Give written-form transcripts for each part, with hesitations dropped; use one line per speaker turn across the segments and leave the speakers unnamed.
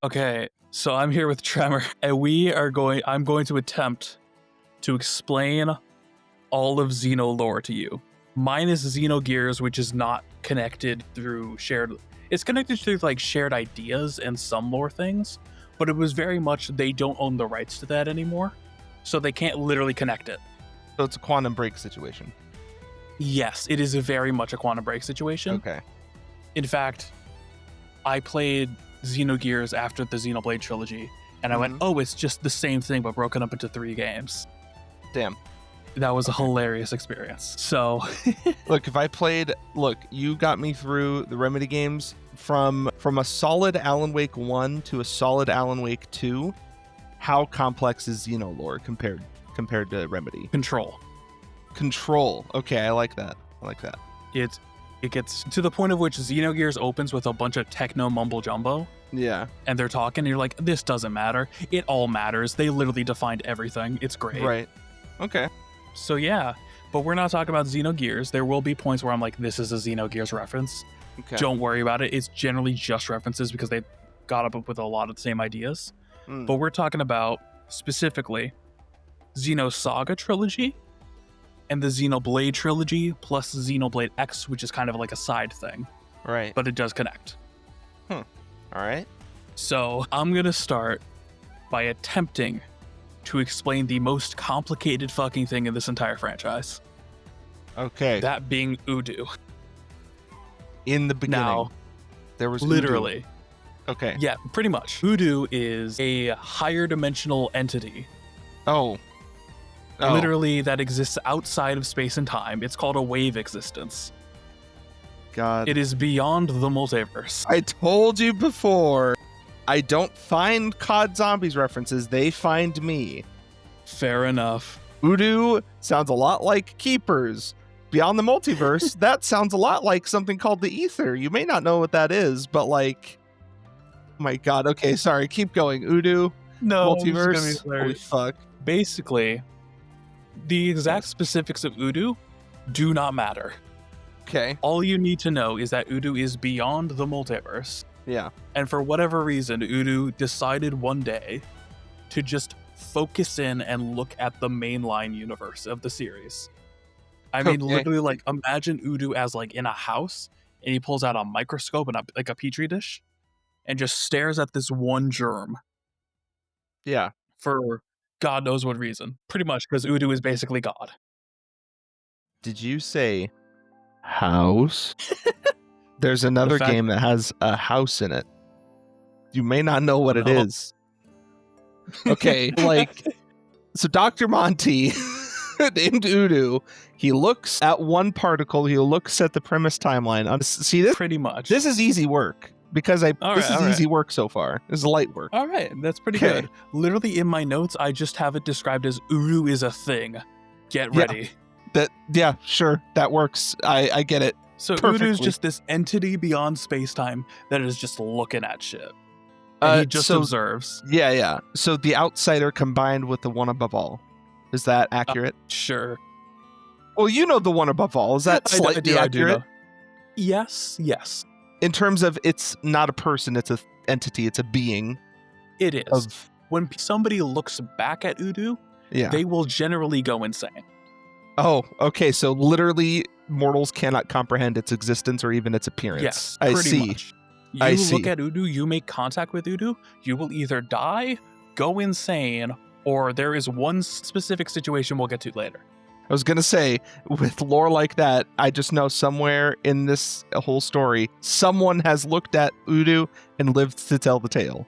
Okay, so I'm here with Tremor, and I'm going to attempt to explain all of Xeno lore to you. Minus Xenogears, which is not connected through shared... It's connected through, like, shared ideas and some lore things, but it was very much they don't own the rights to that anymore, so they can't literally connect it.
So it's a quantum break situation.
Yes, it is very much a quantum break situation.
Okay.
In fact, I played Xenogears after the Xenoblade trilogy, and I went, oh, it's just the same thing but broken up into 3 games.
Damn.
That was a hilarious experience. So
look, you got me through the Remedy games from a solid Alan Wake 1 to a solid Alan Wake 2. How complex is Xeno lore compared to Remedy? Control. Okay, I like that.
It gets to the point of which Xenogears opens with a bunch of techno mumble jumbo.
Yeah.
And they're talking, and you're like, this doesn't matter. It all matters. They literally defined everything. It's great.
Right. Okay.
So yeah, but we're not talking about Xenogears. There will be points where I'm like, this is a Xenogears reference.
Okay.
Don't worry about it. It's generally just references because they got up with a lot of the same ideas. But we're talking about specifically XENOSAGA trilogy and the Xenoblade trilogy plus Xenoblade X, which is kind of like a side thing.
Right.
But it does connect.
All right.
So I'm going to start by attempting to explain the most complicated fucking thing in this entire franchise.
Okay.
That being Udu.
In the beginning,
now,
there was
literally.
Udu. Okay.
Yeah, pretty much. Udu is a higher dimensional entity.
Oh.
Literally, that exists outside of space and time. It's called a wave existence.
God.
It is beyond the multiverse.
I told you before. I don't find COD Zombies references. They find me.
Fair enough.
Udu sounds a lot like Keepers. Beyond the multiverse, that sounds a lot like something called the Ether. You may not know what that is, but like... Oh my God. Okay, sorry. Keep going. Udu.
No,
multiverse. Holy fuck.
Basically, the exact specifics of Udu do not matter.
Okay.
All you need to know is that Udu is beyond the multiverse.
Yeah.
And for whatever reason, Udu decided one day to just focus in and look at the mainline universe of the series. I mean, literally, like, imagine Udu as, like, in a house, and he pulls out a microscope and a petri dish, and just stares at this one germ.
Yeah.
For God knows what reason. Pretty much, because Udu is basically God.
Did you say house? There's another game that has a house in it. You may not know what it is. Okay, like, so Dr. Monty, named Udu, he looks at one particle, he looks at the premise timeline. See this?
Pretty much.
This is easy work, because this is easy work so far. This is light work.
All right, that's pretty good. Literally, in my notes, I just have it described as Udu is a thing. Get ready.
Yeah, sure, that works. I get it.
So Udu is just this entity beyond space-time that is just looking at shit. And he just observes.
Yeah. So the outsider combined with the one above all. Is that accurate?
Sure.
Well, you know the one above all. Is that slightly accurate?
Yes.
In terms of it's not a person, it's an entity, it's a being.
It is. When somebody looks back at Udu, they will generally go insane.
Oh, okay. So literally, mortals cannot comprehend its existence or even its appearance.
Yes,
I
pretty
see.
much. You look at Udu, you make contact with Udu, you will either die, go insane, or there is one specific situation we'll get to later.
I was going to say, with lore like that, I just know somewhere in this whole story, someone has looked at Udu and lived to tell the tale.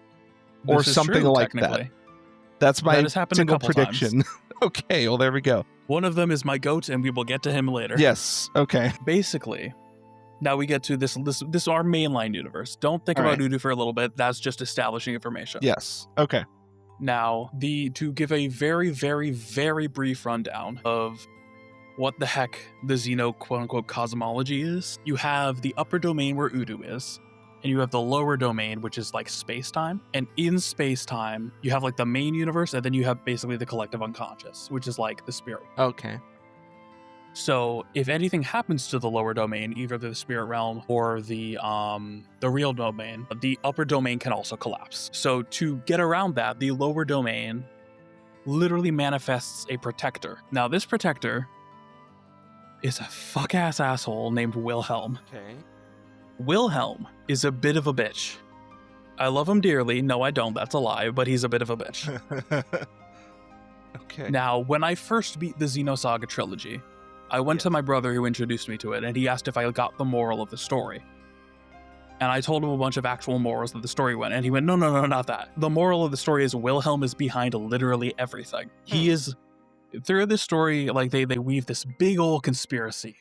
Or something like that. That's my single prediction. Okay, well, there we go.
One of them is my goat, and we will get to him later.
Yes, okay.
Basically, now we get to this our mainline universe. Don't think about Udu for a little bit. That's just establishing information.
Yes, okay.
Now, to give a very, very, very brief rundown of what the heck the Xeno quote-unquote cosmology is, you have the upper domain where Udu is, and you have the lower domain, which is like space-time. And in space-time, you have like the main universe, and then you have basically the collective unconscious, which is like the spirit.
Okay.
So if anything happens to the lower domain, either the spirit realm or the real domain, the upper domain can also collapse. So to get around that, the lower domain literally manifests a protector. Now this protector is a fuck-ass asshole named Wilhelm.
Okay.
Wilhelm is a bit of a bitch. I love him dearly. No, I don't. That's a lie, but he's a bit of a bitch.
Okay.
Now, when I first beat the Xenosaga trilogy, I went to my brother who introduced me to it, and he asked if I got the moral of the story. And I told him a bunch of actual morals that the story went, and he went, no, not that. The moral of the story is Wilhelm is behind literally everything. He is, through this story, like they weave this big old conspiracy.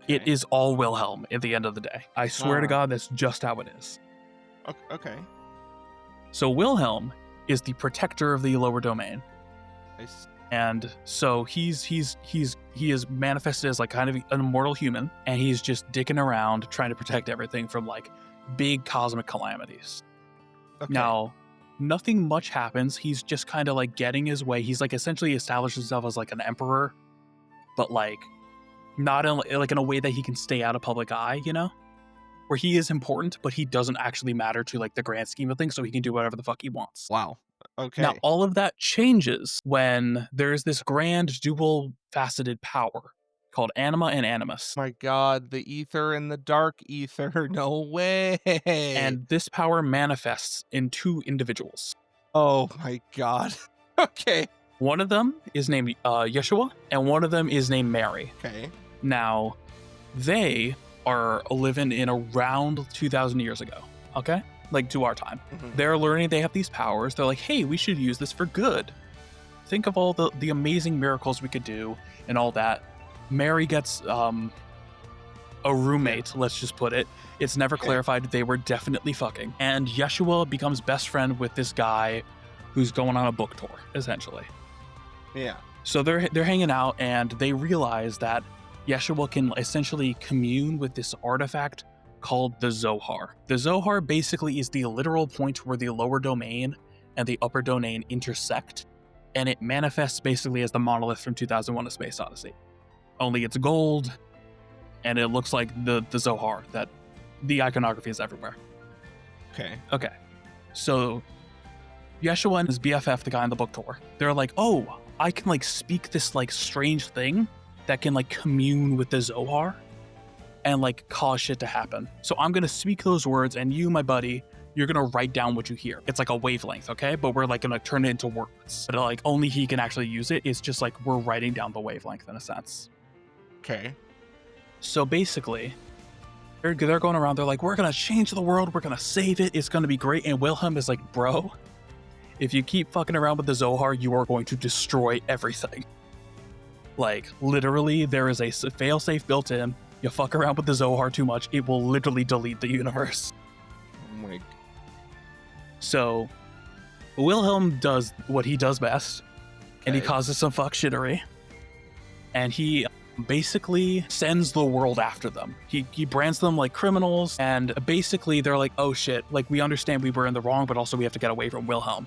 Okay.
It is all Wilhelm at the end of the day. I swear to God, that's just how it is.
Okay.
So Wilhelm is the protector of the lower domain. And so he is manifested as like kind of an immortal human, and he's just dicking around trying to protect everything from like big cosmic calamities.
Okay.
Now, nothing much happens. He's just kind of like getting his way. He's like essentially established himself as like an emperor, but like not in a way that he can stay out of public eye, you know? Where he is important, but he doesn't actually matter to like the grand scheme of things, so he can do whatever the fuck he wants.
Wow. Okay.
Now, all of that changes when there's this grand dual-faceted power called Anima and Animus.
My God, the ether and the dark ether. No way.
And this power manifests in two individuals.
Oh my God. Okay.
One of them is named Yeshua, and one of them is named Mary.
Okay.
Now, they are living in around 2,000 years ago, okay? Like to our time.
Mhm.
They're learning they have these powers. They're like, hey, we should use this for good. Think of all the amazing miracles we could do and all that. Mary gets a roommate, let's just put it. It's never clarified. They were definitely fucking. And Yeshua becomes best friend with this guy who's going on a book tour, essentially.
Yeah.
So they're hanging out, and they realize that Yeshua can essentially commune with this artifact called the Zohar. The Zohar basically is the literal point where the lower domain and the upper domain intersect, and it manifests basically as the monolith from 2001: A Space Odyssey. Only it's gold, and it looks like the Zohar, that the iconography is everywhere. Okay. So Yeshua and his BFF, the guy on the book tour, they're like, oh, I can like speak this like strange thing that can like commune with the Zohar and like cause shit to happen. So I'm gonna speak those words, and you, my buddy, you're gonna write down what you hear. It's like a wavelength, okay? But we're like gonna turn it into words. But like only he can actually use it. It's just like we're writing down the wavelength in a sense.
Okay.
So basically, they're going around, they're like, we're gonna change the world, we're gonna save it, it's gonna be great. And Wilhelm is like, bro, if you keep fucking around with the Zohar, you are going to destroy everything. Like, literally, there is a failsafe built in. You fuck around with the Zohar too much, it will literally delete the universe.
Oh my.
So, Wilhelm does what he does best, and he causes some fuck shittery. And he basically sends the world after them. He brands them like criminals, and basically they're like, oh shit, like we understand we were in the wrong, but also we have to get away from Wilhelm.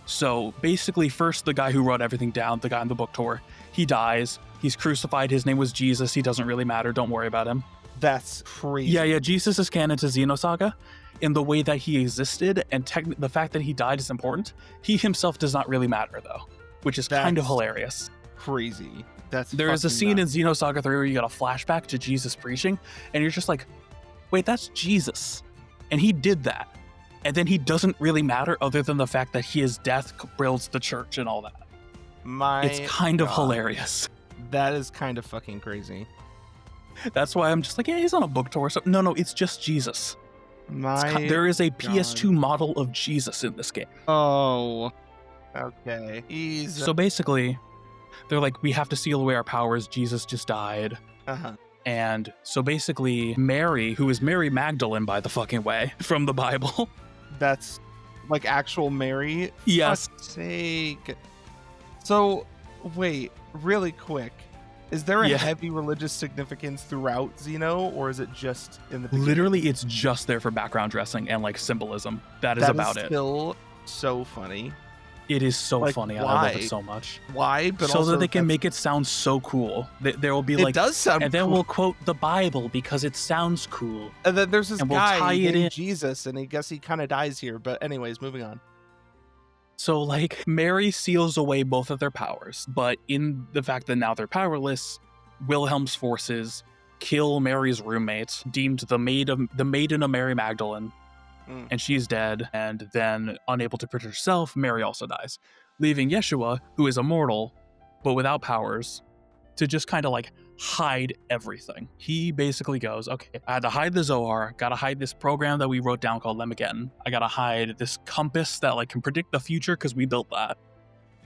So basically, first the guy who wrote everything down, the guy on the book tour, he dies. He's crucified. His name was Jesus. He doesn't really matter. Don't worry about him.
That's crazy.
Yeah. Jesus is canon to Xenosaga in the way that he existed, and the fact that he died is important. He himself does not really matter, though, which is kind of hilarious.
Crazy.
There is a scene in Xenosaga 3 where you got a flashback to Jesus preaching, and you're just like, wait, that's Jesus. And he did that. And then he doesn't really matter other than the fact that his death builds the church and all that. It's kind of hilarious.
That is kind of fucking crazy.
That's why I'm just like, yeah, he's on a book tour. So no, it's just Jesus. There is a PS2 model of Jesus in this game.
Oh, okay. Easy.
So basically, they're like, we have to seal away our powers. Jesus just died.
Uh-huh.
And so basically, Mary, who is Mary Magdalene, by the fucking way, from the Bible.
That's like actual Mary?
Yes.
For fuck's sake. So, wait, really quick. Is there a heavy religious significance throughout Xeno, or is it just in the beginning?
Literally, it's just there for background dressing and like symbolism. That is about it.
Still so funny.
It is so
Like,
funny. I
why?
love it so much.
Why? But
so
also
that they can make it sound so cool. There will be
it
like,
does sound
and then
cool.
we'll quote the Bible because it sounds cool.
And then there's this
and we'll
guy
tie it
named
in.
Jesus, and I guess he kind of dies here. But anyways, moving on.
So like Mary seals away both of their powers, but in the fact that now they're powerless, Wilhelm's forces kill Mary's roommates, deemed the maiden of Mary Magdalene, and she's dead. And then, unable to protect herself, Mary also dies, leaving Yeshua, who is immortal but without powers, to just kind of like hide everything. He basically goes, okay, I had to hide the Zohar, gotta hide this program that we wrote down called Lemageddon. I gotta hide this compass that like can predict the future because we built that.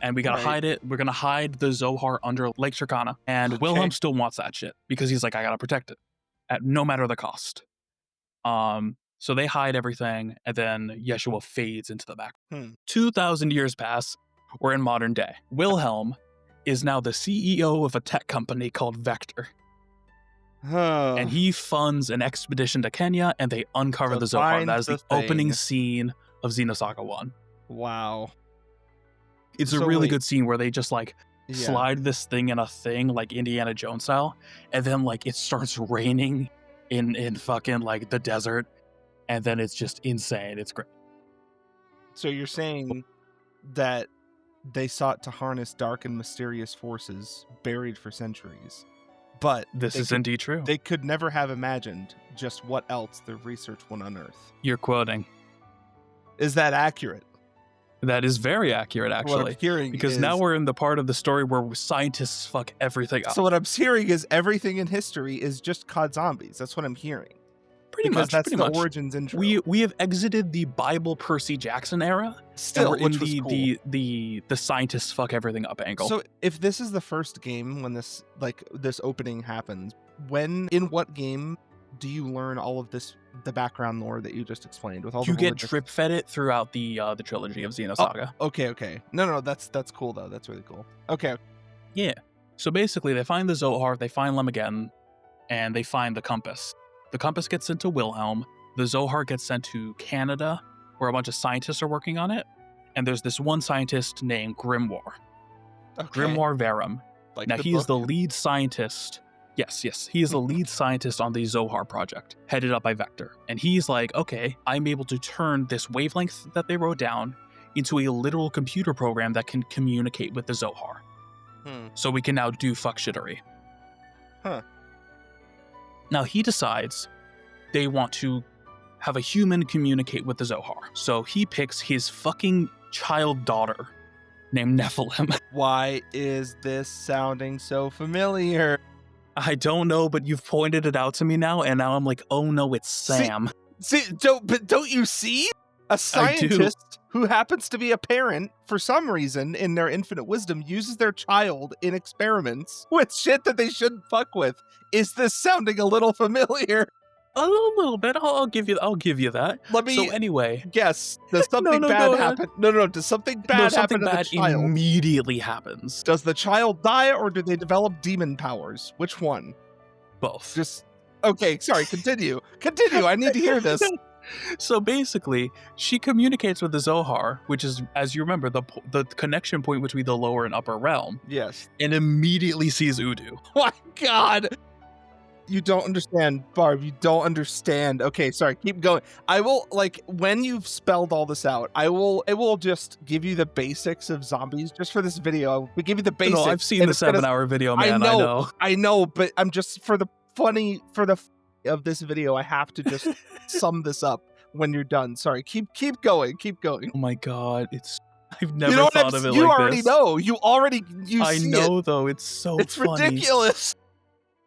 And we gotta hide it. We're gonna hide the Zohar under Lake Turkana. And Wilhelm still wants that shit because he's like, I gotta protect it at no matter the cost. So they hide everything, and then Yeshua fades into the back. 2,000 years pass. We're in modern day. Wilhelm is now the CEO of a tech company called Vector. And he funds an expedition to Kenya, and they uncover the Zohar. That is the opening scene of Xenosaga 1.
Wow.
It's a really good scene where they just like slide this thing in a thing like Indiana Jones style, and then like it starts raining in fucking like the desert, and then it's just insane. It's great.
So you're saying that they sought to harness dark and mysterious forces buried for centuries, but
this is indeed true.
They could never have imagined just what else their research would unearth.
You're quoting.
Is that accurate?
That is very accurate, actually.
What I'm hearing
because now we're in the part of the story where scientists fuck everything up.
So what I'm hearing is everything in history is just COD Zombies. That's what I'm hearing.
Pretty much.
That's
pretty
the
much.
origins intro.
We have exited the Bible Percy Jackson era.
Still,
and we're in
which was cool.
the scientists fuck everything up angle.
So if this is the first game when this opening happens, in what game do you learn all of this, the background lore that you just explained with all
you
the
get drip fed it throughout the trilogy of Xenosaga.
Oh, okay. No, that's cool though. That's really cool. Okay.
Yeah. So basically, they find the Zohar, they find Lemageddon, and they find the compass. The compass gets sent to Wilhelm. The Zohar gets sent to Canada, where a bunch of scientists are working on it. And there's this one scientist named Grimoire.
Okay.
Grimoire Verum. Now, he is the lead scientist. Yes. He is the lead scientist on the Zohar project, headed up by Vector. And he's like, okay, I'm able to turn this wavelength that they wrote down into a literal computer program that can communicate with the Zohar. So we can now do fuck shittery. Now, he decides they want to have a human communicate with the Zohar. So he picks his fucking child daughter named Nephilim.
Why is this sounding so familiar?
I don't know, but you've pointed it out to me now, and now I'm like, oh no, it's Sam.
Don't you see? A scientist who happens to be a parent, for some reason, in their infinite wisdom, uses their child in experiments with shit that they shouldn't fuck with. Is this sounding a little familiar?
A little bit. I'll give you that. So anyway,
guess. Does something bad happen? No. Does something bad happen to the child?
Immediately happens.
Does the child die, or do they develop demon powers? Which one?
Both.
Okay. Sorry. Continue. I need to hear this.
So basically, she communicates with the Zohar, which is, as you remember, the connection point between the lower and upper realm.
Yes.
And immediately sees Udu.
Oh my God. You don't understand, Barb. You don't understand. Okay, sorry. Keep going. I will, when you've spelled all this out, it will just give you the basics of zombies just for this video. We give you the basics.
No, I've seen the 7-hour video, man.
I know, but I'm just for the of this video, I have to just sum this up when you're done. Sorry. Keep going.
Oh my God, I've never thought of it like this.
You already know.
I know, though. It's so
it's
funny.
Ridiculous.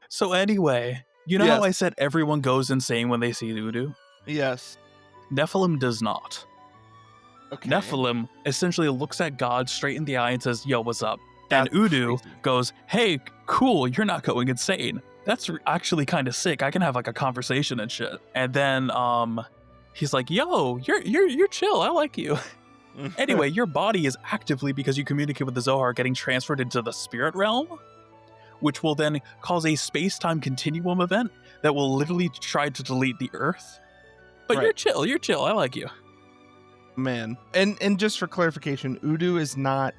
So anyway, you know how I said everyone goes insane when they see Udu?
Yes.
Nephilim does not.
Okay.
Nephilim essentially looks at God straight in the eye and says, yo, what's up? And Udu goes, hey, cool, you're not going insane. That's actually kind of sick. I can have like a conversation and shit. And then he's like, yo, you're chill. I like you. Anyway, your body is actively, because you communicate with the Zohar, getting transferred into the spirit realm, which will then cause a space-time continuum event that will literally try to delete the Earth. But you're chill. I like you.
Man. And just for clarification, Udu is not...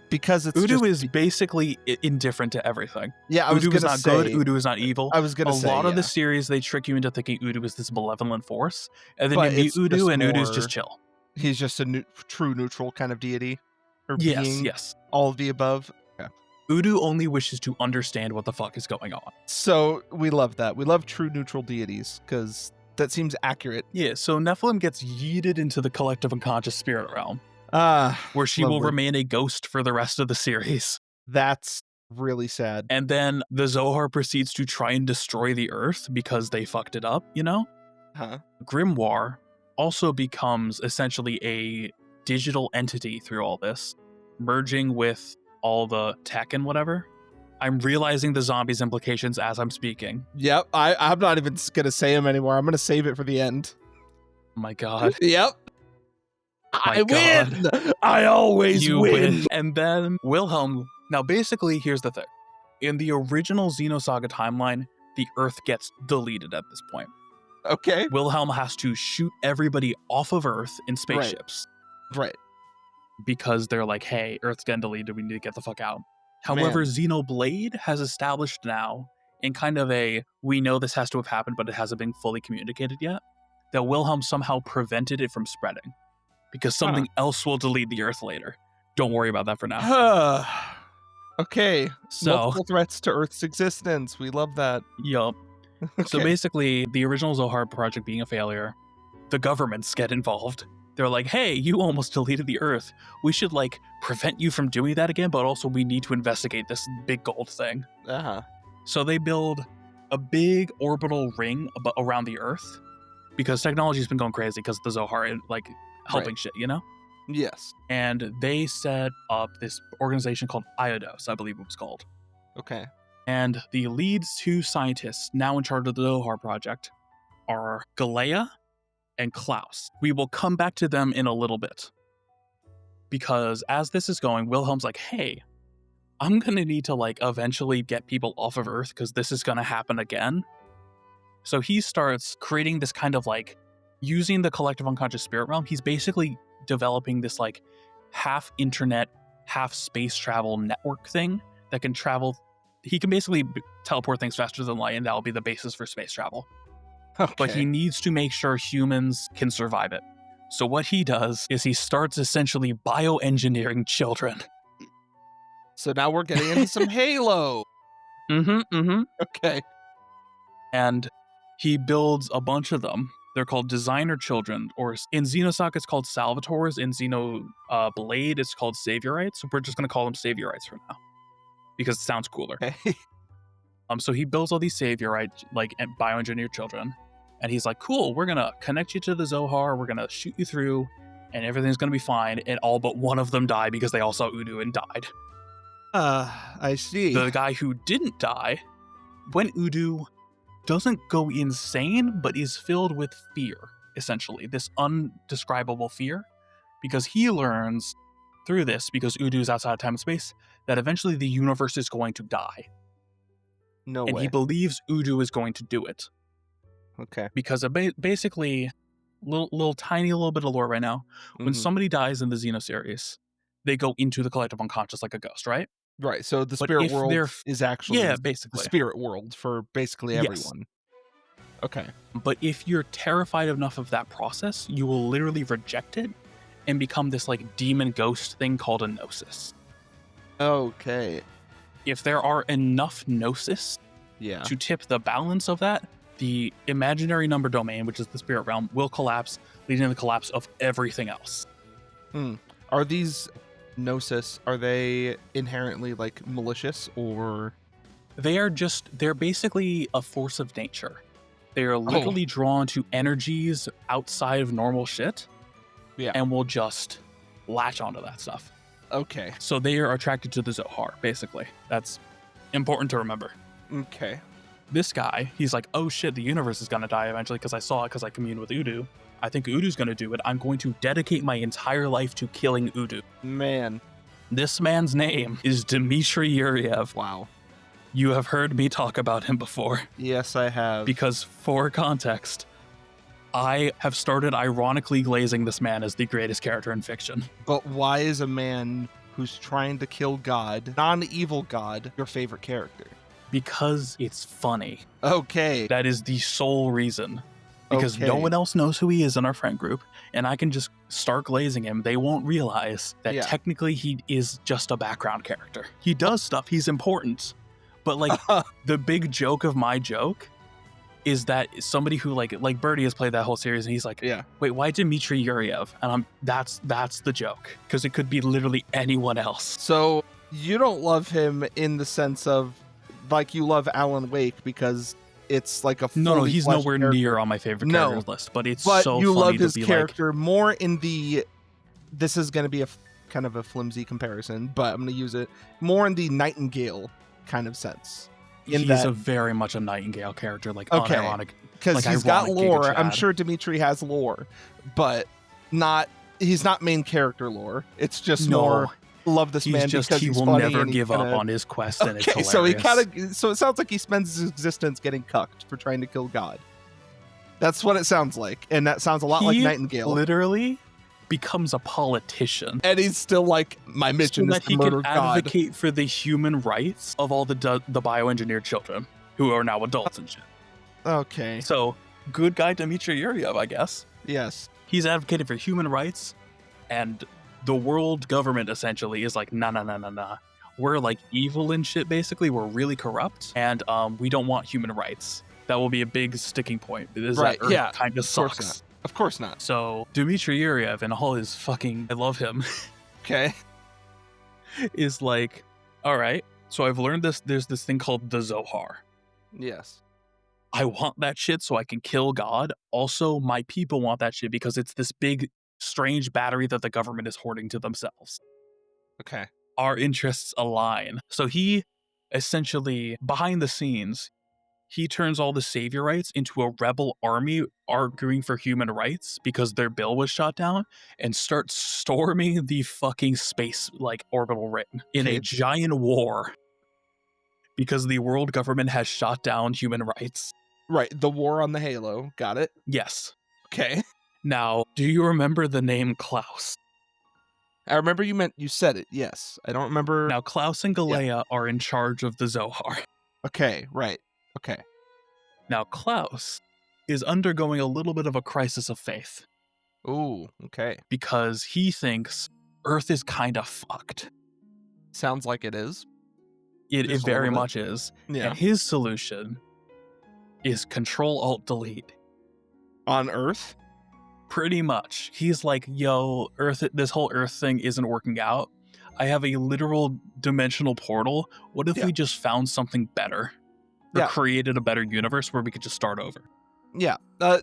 Because it's
Udu is basically indifferent to everything.
Yeah, I was
Udu
going
is
to
not
say...
good. Udu is not evil.
I was going to say,
a lot of the series, they trick you into thinking Udu is this malevolent force. And then
But
you meet
it's
Udu,
just
and Udu's
more-
just chill.
He's just a true neutral kind of deity? Or
Yes,
being?
yes.
All of the above? Okay.
Udu only wishes to understand what the fuck is going on.
So we love that. We love true neutral deities, because that seems accurate.
Yeah, so Nephilim gets yeeted into the collective unconscious spirit realm, where she will
lovely.
remain a ghost for the rest of the series.
That's really sad.
And then the Zohar proceeds to try and destroy the Earth because they fucked it up, you know?
Huh.
Grimoire also becomes essentially a digital entity through all this, merging with all the tech and whatever. I'm realizing the zombies implications as I'm speaking.
Yep, I'm not even going to say them anymore. I'm going to save it for the end.
Oh my god.
Yep.
My God.
Win! I always
You
win!
And then Wilhelm... Now, basically, here's the thing. In the original Xenosaga timeline, the Earth gets deleted at this point.
Okay.
Wilhelm has to shoot everybody off of Earth in spaceships.
Right.
Because they're like, hey, Earth's getting deleted, we need to get the fuck out. However, Xenoblade has established now, in kind of a, we know this has to have happened, but it hasn't been fully communicated yet, that Wilhelm somehow prevented it from spreading. Because something else will delete the Earth later. Don't worry about that for now.
Okay.
So,
multiple threats to Earth's existence. We love that.
Yup.
Okay.
So basically, the original Zohar project being a failure, the governments get involved. They're like, hey, you almost deleted the Earth. We should, like, prevent you from doing that again, but also we need to investigate this big gold thing.
Uh-huh.
So they build a big orbital ring around the Earth, because technology's been going crazy because of the Zohar, like, helping shit, you know?
Yes.
And they set up this organization called Iodos, I believe it was called.
Okay.
And the lead two scientists now in charge of the Zohar project are Galea and Klaus. We will come back to them in a little bit. Because as this is going, Wilhelm's like, hey, I'm going to need to, like, eventually get people off of Earth because this is going to happen again. So he starts creating this kind of, like, using the collective unconscious spirit realm. He's basically developing this, like, half internet, half space travel network thing that can travel. He can basically teleport things faster than light, and that'll be the basis for space travel.
Okay.
But he needs to make sure humans can survive it. So what he does is he starts essentially bioengineering children.
So now we're getting into some Halo. Okay.
And he builds a bunch of them. They're called designer children, or in Xenosaga it's called Salvators. In Xenoblade it's called Saviorites. We're just going to call them Saviorites for now, because it sounds cooler.
Okay.
So he builds all these Saviorite, like, bioengineered children, and he's like, cool, we're going to connect you to the Zohar, we're going to shoot you through, and everything's going to be fine, and all but one of them die because they all saw Udu and died.
I see.
The guy who didn't die, when Udu doesn't go insane, but is filled with fear, essentially, this undescribable fear, because he learns through this, because Udu is outside of time and space, that eventually the universe is going to die.
No
And
way.
he believes Udu is going to do it.
Okay.
Because basically, tiny little bit of lore right now, when somebody dies in the Xeno-Series, they go into the collective unconscious like a ghost, right?
Right, so the
But
spirit
if
world
they're
is actually
Yeah,
the
basically.
spirit world for basically
Yes.
everyone. Okay.
But if you're terrified enough of that process, you will literally reject it and become this, like, demon ghost thing called a gnosis.
Okay.
If there are enough gnosis
Yeah.
to tip the balance of that, the imaginary number domain, which is the spirit realm, will collapse, leading to the collapse of everything else.
Are these gnosis, are they inherently, like, malicious, or?
They're basically a force of nature. They are literally drawn to energies outside of normal shit.
Yeah.
And will just latch onto that stuff.
Okay.
So they are attracted to the Zohar, basically. That's important to remember.
Okay.
This guy, he's like, oh shit, the universe is gonna die eventually because I saw it because I communed with Udu. I think Udu's gonna do it. I'm going to dedicate my entire life to killing Udu.
Man.
This man's name is Dmitry Yuriev.
Wow.
You have heard me talk about him before.
Yes, I have.
Because, for context, I have started ironically glazing this man as the greatest character in fiction.
But why is a man who's trying to kill God, non-evil God, your favorite character?
Because it's funny.
Okay.
That is the sole reason. Because no
Okay.
one else knows who he is in our friend group, and I can just start glazing him. They won't realize that technically he is just a background character. He does stuff, he's important. But like the big joke of my joke is that somebody who like Birdie has played that whole series and he's like, wait, why Dmitry Yuriev? And that's the joke. Because it could be literally anyone else.
So you don't love him in the sense of like you love Alan Wake because it's like a
no, he's nowhere
character.
Near on my favorite characters list, but it's so
you
funny
love
to
his
be
character more in the. This is going to be a kind of a flimsy comparison, but I'm going to use it more in the Nightingale kind of sense.
He's a very much a Nightingale character, like unironic,
because
like
he's got lore.
Giga
I'm
Chad.
sure Dmitry has lore, but he's not main character lore. It's just more. Love this man because
he
he's
will
funny
never
and
give up on his quest, and it's hilarious.
So it sounds like he spends his existence getting cucked for trying to kill God. That's what it sounds like, and that sounds a lot like Nightingale.
Literally becomes a politician,
and he's still like, my mission is to murder God.
He can advocate for the human rights of all the bioengineered children who are now adults and shit.
Okay.
So good guy Dmitry Yuriev, I guess.
Yes.
He's advocated for human rights, and the world government essentially is like, nah. We're like evil and shit, basically. We're really corrupt, and we don't want human rights. That will be a big sticking point.
Right,
that kind of sucks.
Of course not.
So Dmitry Yuriev and all his fucking, I love him.
Okay.
Is like, all right, so I've learned this. There's this thing called the Zohar.
Yes.
I want that shit so I can kill God. Also, my people want that shit because it's this big, strange battery that the government is hoarding to themselves.
Okay.
Our interests align. So he essentially, behind the scenes, he turns all the saviorites into a rebel army arguing for human rights because their bill was shot down, and starts storming the fucking space orbital ring in a giant war because the world government has shot down human rights.
Right, the war on the Halo. Got it.
Yes.
Okay.
Now, do you remember the name Klaus?
I remember you said it, yes. I don't remember.
Now, Klaus and Galea are in charge of the Zohar.
Okay, right. Okay.
Now, Klaus is undergoing a little bit of a crisis of faith.
Ooh, okay.
Because he thinks Earth is kind of fucked.
Sounds like it is.
It very much is.
Yeah.
And his solution is Control-Alt-Delete.
On Earth?
Pretty much. He's like, yo, Earth, this whole Earth thing isn't working out. I have a literal dimensional portal. What if we just found something better? Or created a better universe where we could just start over?
Yeah. I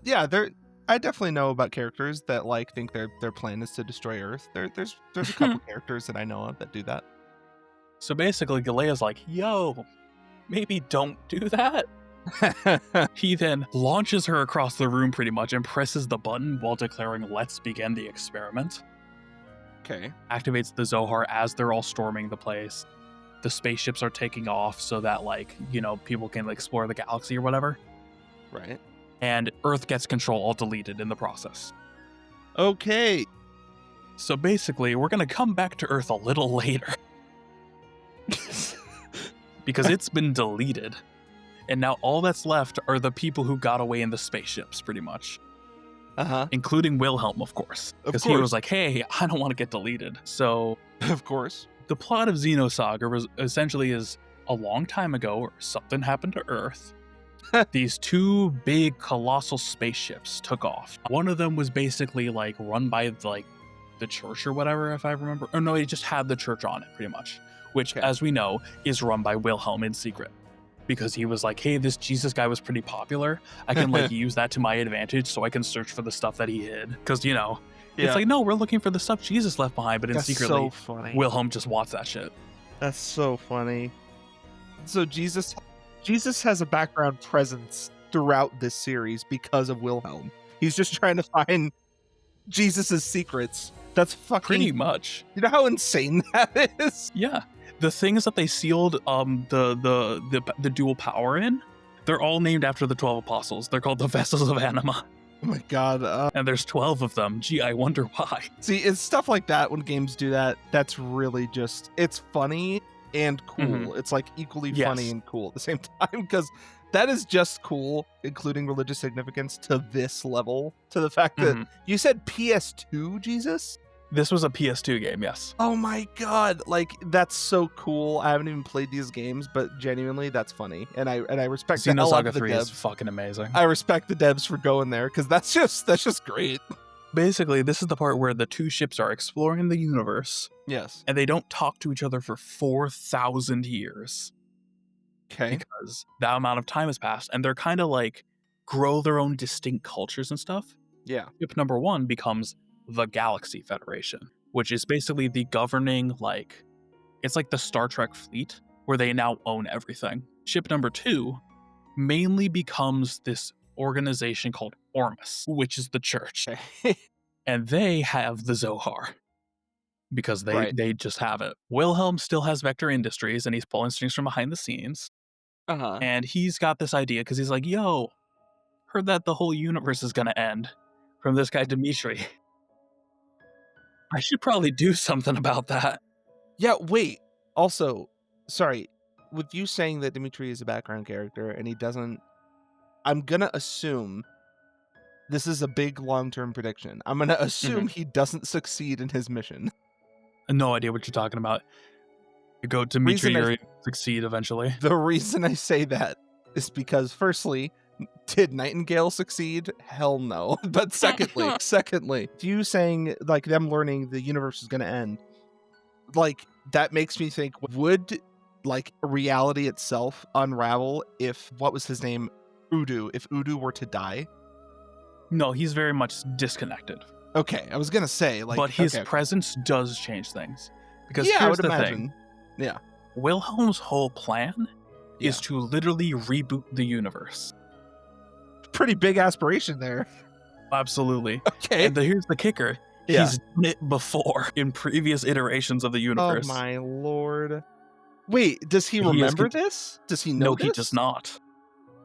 definitely know about characters that think their plan is to destroy Earth. There's a couple characters that I know of that do that.
So basically, Galea's like, yo, maybe don't do that. He then launches her across the room pretty much and presses the button while declaring, let's begin the experiment.
Okay.
Activates the Zohar as they're all storming the place. The spaceships are taking off so that, people can explore the galaxy or whatever.
Right.
And Earth gets Control-Alt-Deleted in the process.
Okay.
So basically, we're going to come back to Earth a little later. Because it's been deleted. And now all that's left are the people who got away in the spaceships, pretty much.
Uh-huh.
Including Wilhelm, of course. Because he was like, hey, I don't want to get deleted. So,
of course.
The plot of XenoSaga essentially is a long time ago, or something happened to Earth. These two big colossal spaceships took off. One of them was basically run by the church or whatever, if I remember. Or no, it just had the church on it, pretty much. Which, as we know, is run by Wilhelm in secret. Because he was like, hey, this Jesus guy was pretty popular. I can use that to my advantage so I can search for the stuff that he hid. Because, it's no, we're looking for the stuff Jesus left behind, but secretly,
so funny.
Wilhelm just wants that shit.
That's so funny. So Jesus has a background presence throughout this series because of Wilhelm. He's just trying to find Jesus's secrets. That's fucking
pretty much.
You know how insane that is?
Yeah. The things that they sealed the dual power in, they're all named after the 12 apostles. They're called the vessels of anima.
Oh my god.
And there's 12 of them. Gee, I wonder why.
See, it's stuff like that when games do that. That's really just, it's funny and cool. It's like equally funny and cool at the same time, because that is just cool, including religious significance to this level, to the fact that you said PS2, Jesus?
This was a PS2 game, yes.
Oh my god, like that's so cool. I haven't even played these games, but genuinely that's funny. And I respect the hell out of the
3
devs.
is fucking amazing.
I respect the devs for going there, because that's just great.
Basically, this is the part where the two ships are exploring the universe.
Yes.
And they don't talk to each other for 4,000 years.
Okay.
Because that amount of time has passed, and they're kind of like grow their own distinct cultures and stuff.
Yeah.
Ship number 1 becomes the Galaxy Federation, which is basically the governing, like, it's like the Star Trek fleet, where they now own everything. Ship number 2 mainly becomes this organization called Ormus, which is the church. And they have the Zohar, because they just have it. Wilhelm still has Vector Industries, and he's pulling strings from behind the scenes. And he's got this idea, because he's like, yo, heard that the whole universe is going to end from this guy Dimitri. I should probably do something about that.
Yeah, wait. Also, sorry, with you saying that Dimitri is a background character and he doesn't, I'm gonna assume this is a big long-term prediction. I'm gonna assume he doesn't succeed in his mission.
No idea what you're talking about. You go Dimitri, you succeed eventually.
The reason I say that is because, firstly, did Nightingale succeed? Hell no. But secondly, you saying like them learning the universe is going to end, like that makes me think, would like reality itself unravel if, what was his name? Udu. If Udu were to die?
No, he's very much disconnected.
Okay, I was going to say like,
but his presence does change things. Because
yeah,
here's
I would
the
imagine.
thing.
Yeah.
Wilhelm's whole plan is to literally reboot the universe.
Pretty big aspiration there.
Absolutely.
Okay.
And here's the kicker.
Yeah.
He's done it before in previous iterations of the universe.
Oh my lord. Wait, does he remember this? Does he know
No,
this?
he does not.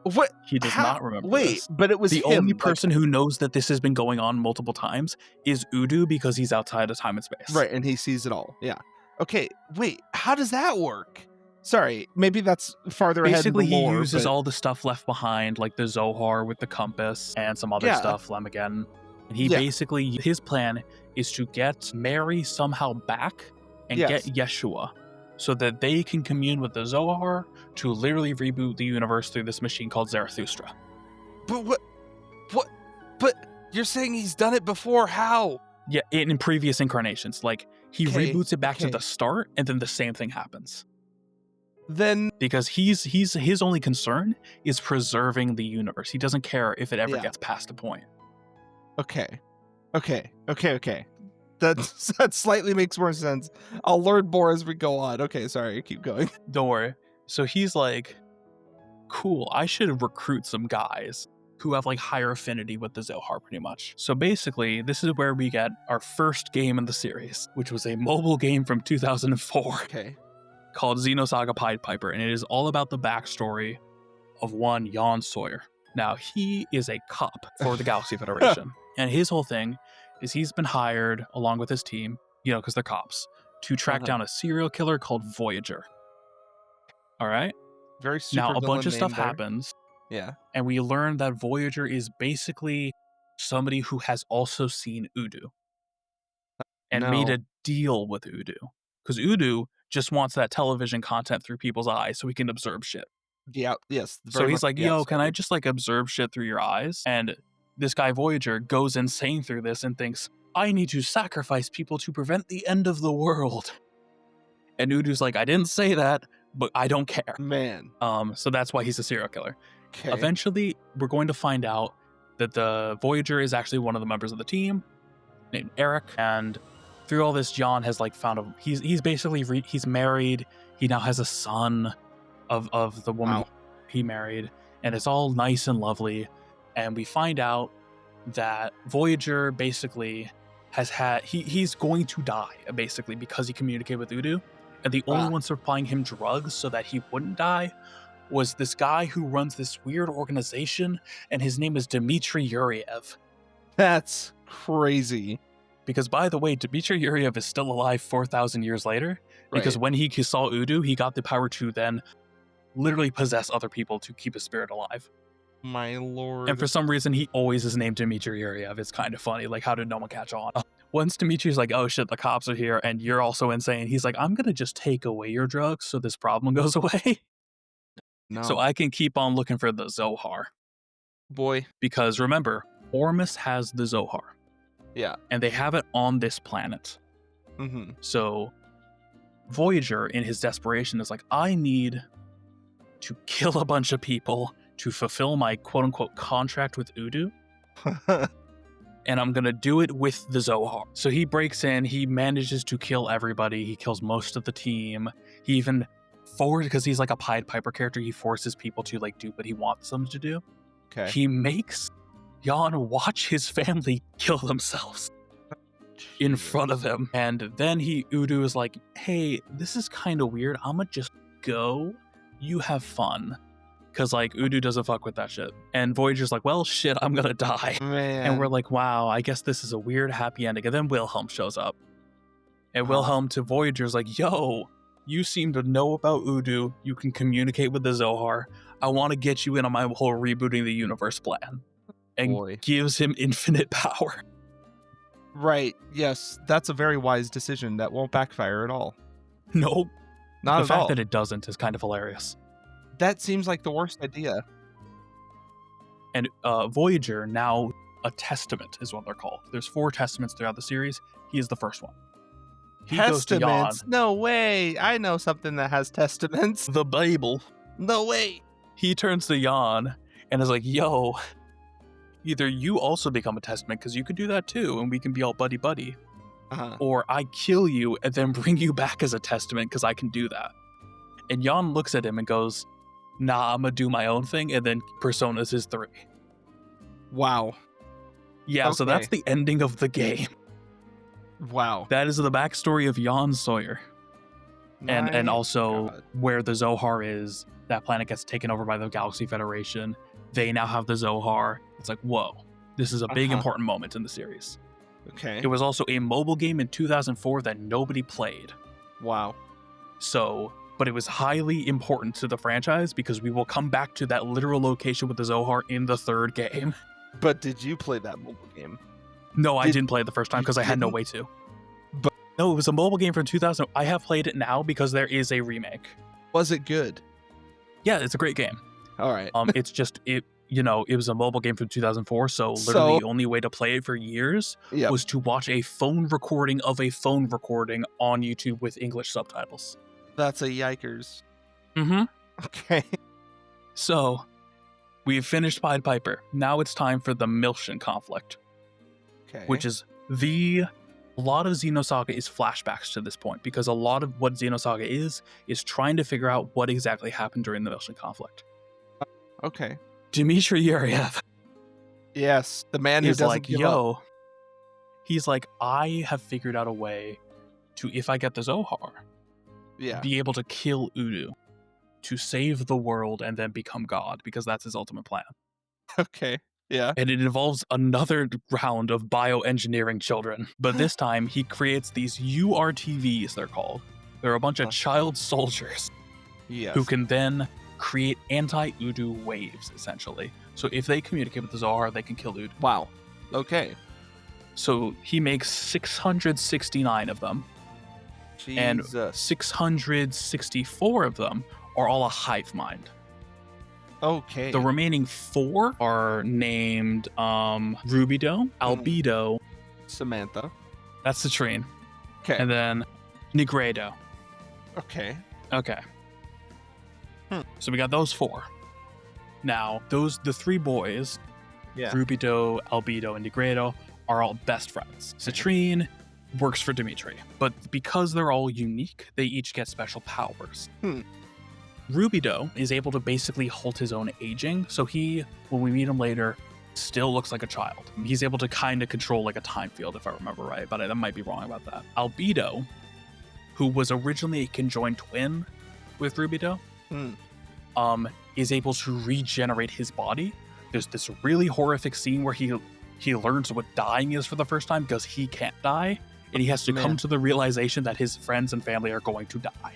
What?
He does not remember this.
But it was
the
him,
only person who knows that this has been going on multiple times is Udu, because he's outside of time and space.
Right, and he sees it all. Yeah. Okay, wait, how does that work? Sorry, maybe that's farther ahead in the lore,
he uses all the stuff left behind, like the Zohar with the compass and some other stuff, Lemagen. And he basically, his plan is to get Mary somehow back and get Yeshua, so that they can commune with the Zohar to literally reboot the universe through this machine called Zarathustra.
But what? But you're saying he's done it before? How?
Yeah, in previous incarnations. Like, he reboots it back to the start, and then the same thing happens.
Then
because his only concern is preserving the universe. He doesn't care if it ever gets past a point.
Okay. That slightly makes more sense. I'll learn more as we go on. Okay, sorry, keep going.
Don't worry. So he's like, cool, I should recruit some guys who have like higher affinity with the Zohar pretty much. So basically, this is where we get our first game in the series, which was a mobile game from 2004.
Okay.
Called Xenosaga Pied Piper, and it is all about the backstory of one Jan Sawyer. Now, he is a cop for the Galaxy Federation, and his whole thing is he's been hired, along with his team, you know, because they're cops, to track down a serial killer called Voyager. All right?
Very super.
Now, a bunch of stuff happens.
Yeah.
And we learn that Voyager is basically somebody who has also seen Udu and made a deal with Udu. Because Udu just wants that television content through people's eyes so he can observe shit.
Yeah, yes.
So he's like, yo, can I just like observe shit through your eyes? And this guy Voyager goes insane through this and thinks, I need to sacrifice people to prevent the end of the world. And Udu's like, I didn't say that, but I don't care.
Man.
So that's why he's a serial killer.
Okay.
Eventually, we're going to find out that the Voyager is actually one of the members of the team named Eric. And through all this, John has like found he's basically he's married. He now has a son of the woman he married, and it's all nice and lovely. And we find out that Voyager basically has had he's going to die basically because he communicated with Udu, and the only one supplying him drugs so that he wouldn't die was this guy who runs this weird organization, and his name is Dmitry Yuriev.
That's crazy.
Because, by the way, Dmitry Yuriev is still alive 4,000 years later. Because
Right.
when he saw Udu, he got the power to then literally possess other people to keep his spirit alive.
My lord.
And for some reason, he always is named Dmitry Yuriev. It's kind of funny. Like, how did no one catch on? Once Dimitri's like, oh shit, the cops are here and you're also insane, he's like, I'm going to just take away your drugs so this problem goes away.
No.
So I can keep on looking for the Zohar.
Boy.
Because remember, Ormus has the Zohar.
Yeah.
And they have it on this planet.
Mm-hmm.
So Voyager, in his desperation, is like, I need to kill a bunch of people to fulfill my quote-unquote contract with Udu. And I'm going to do it with the Zohar. So he breaks in, he manages to kill everybody, he kills most of the team. He even because he's like a Pied Piper character, he forces people to like do what he wants them to do.
Okay.
He makes Jan watch his family kill themselves in front of him. And then Udu is like, hey, this is kind of weird. I'm gonna just go. You have fun. Because, like, Udu doesn't fuck with that shit. And Voyager's like, well, shit, I'm gonna die.
Man.
And we're like, wow, I guess this is a weird happy ending. And then Wilhelm shows up. And Wilhelm to Voyager's like, yo, you seem to know about Udu. You can communicate with the Zohar. I want to get you in on my whole rebooting the universe plan. And gives him infinite power.
Right. Yes. That's a very wise decision that won't backfire at all.
Nope.
Not at all.
The fact that it doesn't is kind of hilarious.
That seems like the worst idea.
And Voyager, now a testament is what they're called. There's 4 testaments throughout the series. He is the first one. He
Testaments?
goes to Jan.
No way. I know something that has testaments.
The Bible.
No way.
He turns to Jan and is like, yo, either you also become a testament because you could do that too and we can be all buddy-buddy. Or I kill you and then bring you back as a testament because I can do that. And Jan looks at him and goes, nah, I'm gonna do my own thing, and then personas his 3.
Wow.
Yeah, so that's the ending of the game.
Wow.
That is the backstory of Jan Sawyer. And also where the Zohar is, that planet gets taken over by the Galaxy Federation. They now have the Zohar. It's like, whoa, this is a big important moment in the series.
Okay.
It was also a mobile game in 2004 that nobody played.
Wow.
So, but it was highly important to the franchise because we will come back to that literal location with the Zohar in the 3rd game.
But did you play that mobile game?
No, I didn't play it the first time because I had no way to.
But
no, it was a mobile game from 2000. I have played it now because there is a remake.
Was it good?
Yeah, it's a great game.
All right.
It's just it was a mobile game from 2004, so literally the only way to play it for years was to watch a phone recording of a phone recording on YouTube with English subtitles.
That's a yikers.
Mm-hmm.
Okay.
So, we've finished Pied Piper. Now it's time for the Miltian conflict.
Okay.
Which is a lot of Xenosaga is flashbacks to this point, because a lot of what Xenosaga is trying to figure out what exactly happened during the Miltian conflict.
Okay.
Dmitry Yuriev.
Yes, the man who doesn't give up.
He's like, I have figured out a way to, if I get the Zohar, be able to kill Udu, to save the world and then become God, because that's his ultimate plan.
Okay. Yeah.
And it involves another round of bioengineering children. But this time, he creates these URTVs, they're called. They're a bunch of child soldiers who can then create anti-Udu waves, essentially. So if they communicate with the Zohar, they can kill Udu.
Wow. Okay.
So he makes 669 of them.
Jesus.
And 664 of them are all a hive mind.
Okay.
The remaining 4 are named Rubido, Albedo,
Samantha.
that's Citrine.
Okay.
And then Negredo.
Okay.
Okay. So we got those 4. Now, the 3 boys, Rubido, Albedo, and Negredo, are all best friends. Citrine works for Dmitry, but because they're all unique, they each get special powers. Rubido is able to basically halt his own aging, so he, when we meet him later, still looks like a child. He's able to kind of control like a time field, if I remember right, but I might be wrong about that. Albedo, who was originally a conjoined twin with Rubido, is able to regenerate his body. There's this really horrific scene where he he learns what dying is for the first time because he can't die, and he has to come to the realization that his friends and family are going to die.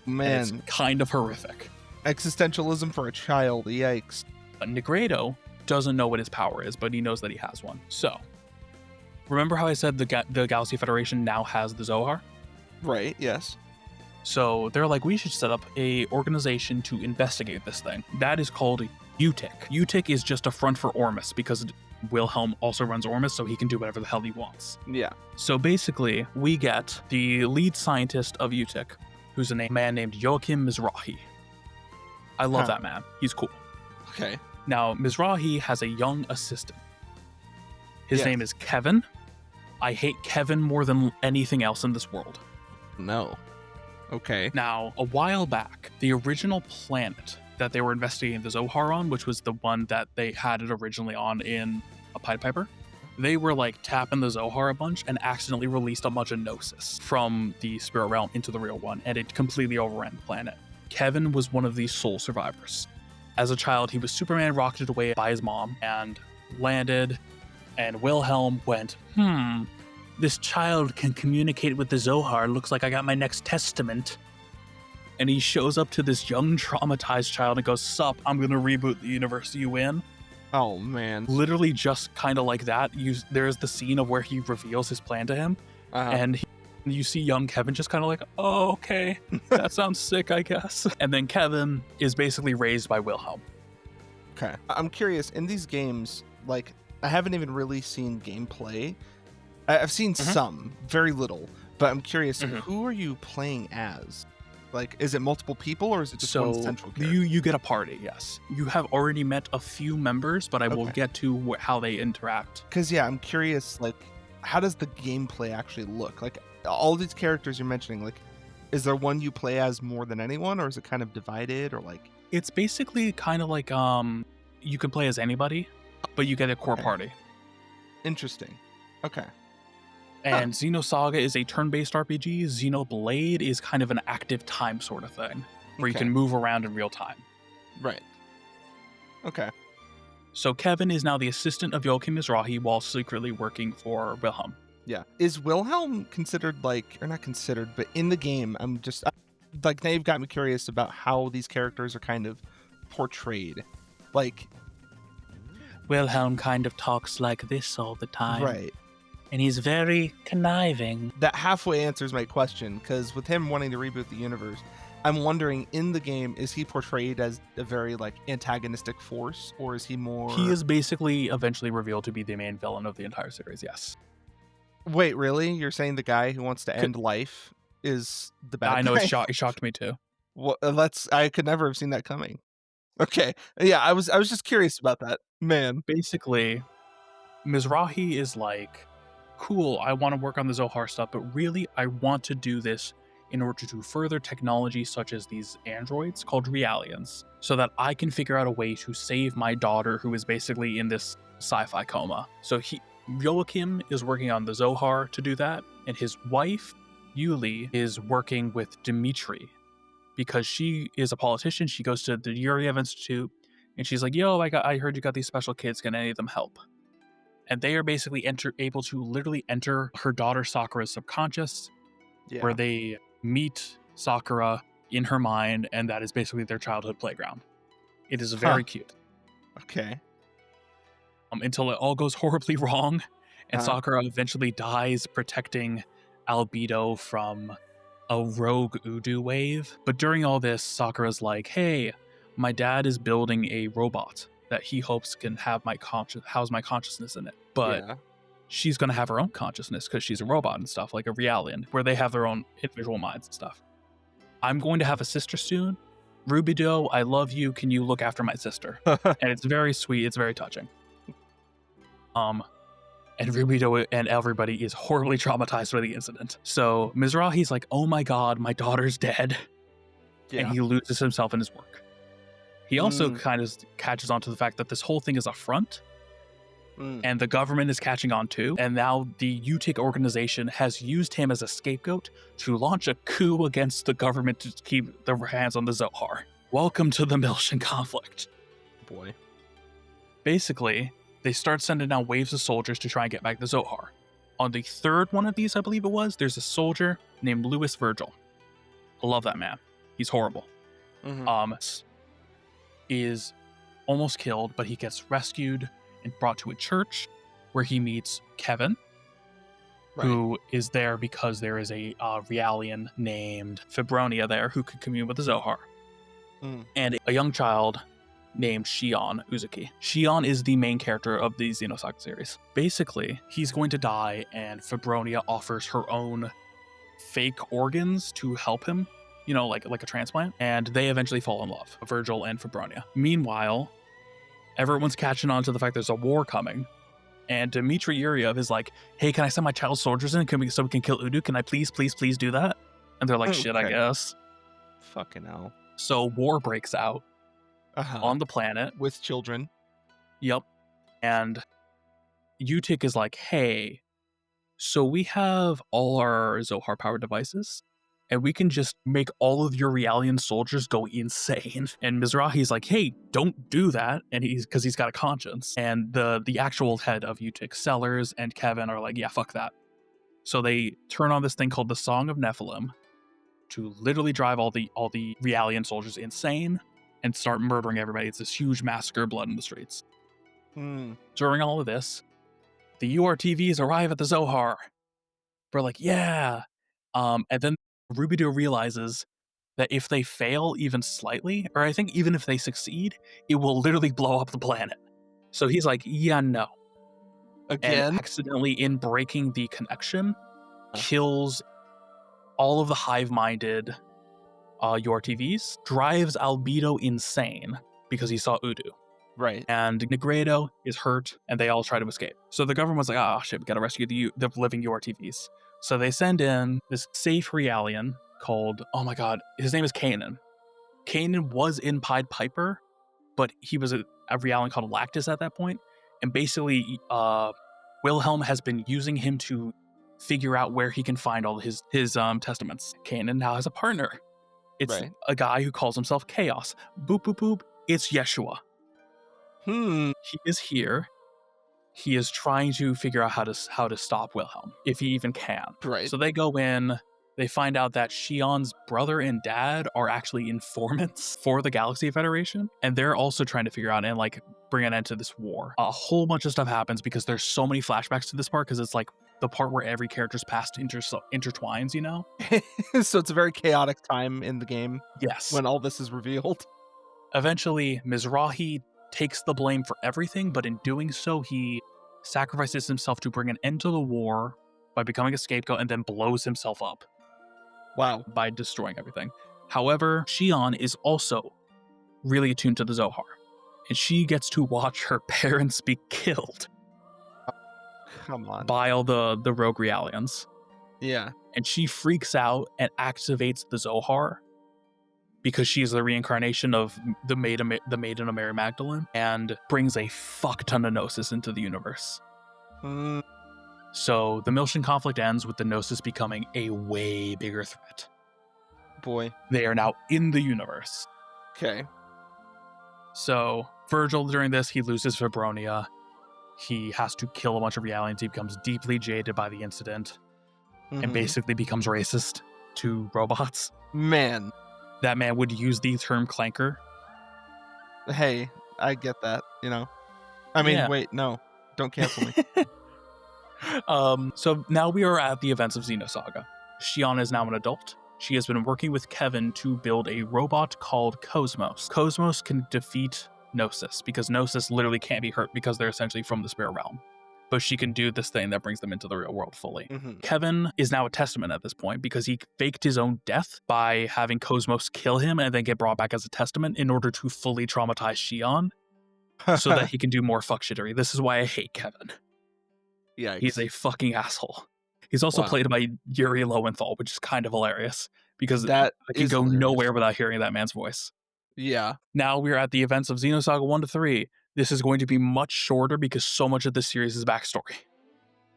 Man,
and it's kind of horrific.
Existentialism for a child, yikes.
But Negredo doesn't know what his power is, but he knows that he has one. So, remember how I said the Galaxy Federation now has the Zohar?
Right, yes.
So they're like, we should set up a organization to investigate this thing. That is called UTIC. UTIC is just a front for Ormus, because Wilhelm also runs Ormus, so he can do whatever the hell he wants.
Yeah.
So basically, we get the lead scientist of UTIC, who's a man named Joachim Mizrahi. I love that man. He's cool.
Okay.
Now, Mizrahi has a young assistant. His name is Kevin. I hate Kevin more than anything else in this world.
No. Okay.
Now, a while back, the original planet that they were investigating the Zohar on, which was the one that they had it originally on in a Pied Piper, they were like tapping the Zohar a bunch and accidentally released a bunch of Gnosis from the spirit realm into the real one, and it completely overran the planet. Kevin was one of these sole survivors. As a child, he was Superman rocketed away by his mom and landed, and Wilhelm went, this child can communicate with the Zohar. Looks like I got my next testament. And he shows up to this young, traumatized child and goes, sup, I'm going to reboot the universe. You in?
Oh, man.
Literally just kind of like that. There's the scene of where he reveals his plan to him. And you see young Kevin just kind of like, oh, okay. That sounds sick, I guess. And then Kevin is basically raised by Wilhelm.
Okay. I'm curious, in these games, like, I haven't even really seen gameplay. I've seen some, very little, but I'm curious, who are you playing as? Like, is it multiple people, or is it just one central character?
You get a party, yes. You have already met a few members, but I will get to how they interact.
Because, I'm curious, like, how does the gameplay actually look? Like, all these characters you're mentioning, like, is there one you play as more than anyone, or is it kind of divided, or like?
It's basically kind of like, you can play as anybody, but you get a core party.
Interesting. Okay.
And XenoSaga is a turn-based RPG. Xenoblade is kind of an active time sort of thing, where you can move around in real time.
Right. Okay.
So Kevin is now the assistant of Joachim Mizrahi while secretly working for Wilhelm.
Yeah. Is Wilhelm considered like, or not considered, but in the game, like, now you've got me curious about how these characters are kind of portrayed. Like,
Wilhelm kind of talks like this all the time.
Right.
And he's very conniving.
That halfway answers my question, because with him wanting to reboot the universe, I'm wondering, in the game, is he portrayed as a very, like, antagonistic force, or is he more...
He is basically eventually revealed to be the main villain of the entire series, yes.
Wait, really? You're saying the guy who wants to end life is the bad guy?
I know, it shocked me too.
Well, I could never have seen that coming. Okay. Yeah, I was just curious about that. Man.
Basically, Mizrahi is like, cool, I want to work on the Zohar stuff, but really I want to do this in order to further technology such as these androids called Realians, so that I can figure out a way to save my daughter, who is basically in this sci-fi coma. So Joachim is working on the Zohar to do that, and his wife, Yuli, is working with Dmitri, because she is a politician. She goes to the Yuriev Institute, and she's like, yo, I heard you got these special kids, can any of them help? And they are basically able to literally enter her daughter Sakura's subconscious, where they meet Sakura in her mind, and that is basically their childhood playground. It is very cute.
Okay.
Until it all goes horribly wrong, and Sakura eventually dies protecting Albedo from a rogue Udu wave. But during all this, Sakura's like, hey, my dad is building a robot that he hopes can have house my consciousness in it. But she's going to have her own consciousness because she's a robot and stuff, like a Realian, where they have their own individual minds and stuff. I'm going to have a sister soon. Rubido, I love you. Can you look after my sister? And it's very sweet. It's very touching. And Rubido and everybody is horribly traumatized by the incident. So Mizrahi's like, oh my god, my daughter's dead. And he loses himself in his work. He also kind of catches on to the fact that this whole thing is a front, and the government is catching on too. And now the UTIC organization has used him as a scapegoat to launch a coup against the government to keep their hands on the Zohar. Welcome to the Miltian conflict.
Boy.
Basically, they start sending down waves of soldiers to try and get back the Zohar. On the third one of these, I believe it was, there's a soldier named Louis Virgil. I love that man. He's horrible. Is almost killed, but he gets rescued and brought to a church where he meets Kevin, who is there because there is a Realian named Fibronia there who could commune with the Zohar. And a young child named Shion Uzuki. Shion is the main character of the Xenosaga series. Basically, he's going to die, and Fibronia offers her own fake organs to help him, you know, like a transplant, and they eventually fall in love, Virgil and Fibronia. Meanwhile, everyone's catching on to the fact there's a war coming, and Dmitry Yuryev is like, hey, can I send my child soldiers in so we can kill Udu? Can I please do that? And they're like, shit, I guess.
Fucking hell.
So war breaks out on the planet.
With children.
Yep. And Utik is like, hey, so we have all our Zohar powered devices, and we can just make all of your Realian soldiers go insane. And Mizrahi's like, hey, don't do that. And because he's got a conscience. And the actual head of Utik, Sellers and Kevin, are like, yeah, fuck that. So they turn on this thing called the Song of Nephilim to literally drive all the Realian soldiers insane and start murdering everybody. It's this huge massacre, blood in the streets. During all of this, the URTVs arrive at the Zohar. We're like, yeah. And then Rubido realizes that if they fail even slightly, or I think even if they succeed, it will literally blow up the planet. So he's like, yeah, no.
Again?
And accidentally, in breaking the connection, kills all of the hive-minded URTVs, drives Albedo insane because he saw Udu.
Right.
And Negredo is hurt, and they all try to escape. So the government's like, oh shit, we gotta rescue the living URTVs. So they send in this safe Realian called, oh my god, his name is Kanan. Kanan was in Pied Piper, but he was a Realian called Lactus at that point. And basically, Wilhelm has been using him to figure out where he can find all his testaments. Kanan now has a partner. It's a guy who calls himself Chaos. Boop, boop, boop. It's Yeshua. He is here. He is trying to figure out how to stop Wilhelm, if he even can.
Right.
So they go in. They find out that Shion's brother and dad are actually informants for the Galaxy Federation, and they're also trying to figure out and like bring an end to this war. A whole bunch of stuff happens because there's so many flashbacks to this part, because it's like the part where every character's past intertwines, you know?
So it's a very chaotic time in the game.
Yes.
When all this is revealed.
Eventually, Mizrahi takes the blame for everything, but in doing so, he sacrifices himself to bring an end to the war by becoming a scapegoat, and then blows himself up.
Wow.
By destroying everything. However, Shion is also really attuned to the Zohar, and she gets to watch her parents be killed.
Come on.
By all the rogue Realians.
Yeah.
And she freaks out and activates the Zohar because she is the reincarnation of the maiden of Mary Magdalene, and brings a fuck ton of Gnosis into the universe. So the Miltian conflict ends with the Gnosis becoming a way bigger threat.
Boy.
They are now in the universe.
Okay.
So Virgil, during this, he loses Fibronia. He has to kill a bunch of Realians. He becomes deeply jaded by the incident and basically becomes racist to robots.
Man.
That man would use the term clanker.
Hey, I get that, you know. I mean, wait, no. Don't cancel me.
So now we are at the events of Xenosaga. Shion is now an adult. She has been working with Kevin to build a robot called Cosmos. Cosmos can defeat Gnosis, because Gnosis literally can't be hurt because they're essentially from the spirit realm. But she can do this thing that brings them into the real world fully. Kevin is now a testament at this point because he faked his own death by having Cosmos kill him and then get brought back as a testament in order to fully traumatize Shion so that he can do more fuck shittery. This is why I hate Kevin.
Yikes.
He's a fucking asshole. He's also played by Yuri Lowenthal, which is kind of hilarious because
that
I can go nowhere without hearing that man's voice.
Yeah.
Now we're at the events of Xenosaga 1 to 3. This is going to be much shorter because so much of this series is backstory.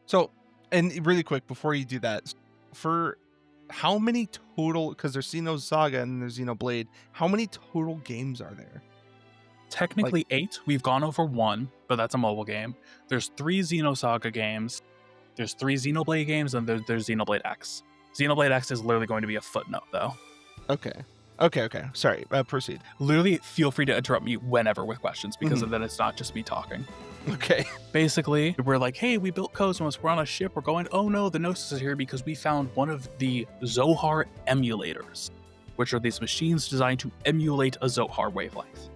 So, and really quick, before you do that, for how many total, because there's Xenosaga and there's Xenoblade, how many total games are there?
Technically 8. We've gone over 1, but that's a mobile game. There's 3 Xenosaga games. There's 3 Xenoblade games, and there's Xenoblade X. Xenoblade X is literally going to be a footnote, though.
Okay. Sorry, proceed.
Literally, feel free to interrupt me whenever with questions, because then it's not just me talking.
Okay.
Basically, we're like, hey, we built Cosmos. We're on a ship. We're going, oh no, the Gnosis is here because we found one of the Zohar emulators, which are these machines designed to emulate a Zohar wavelength.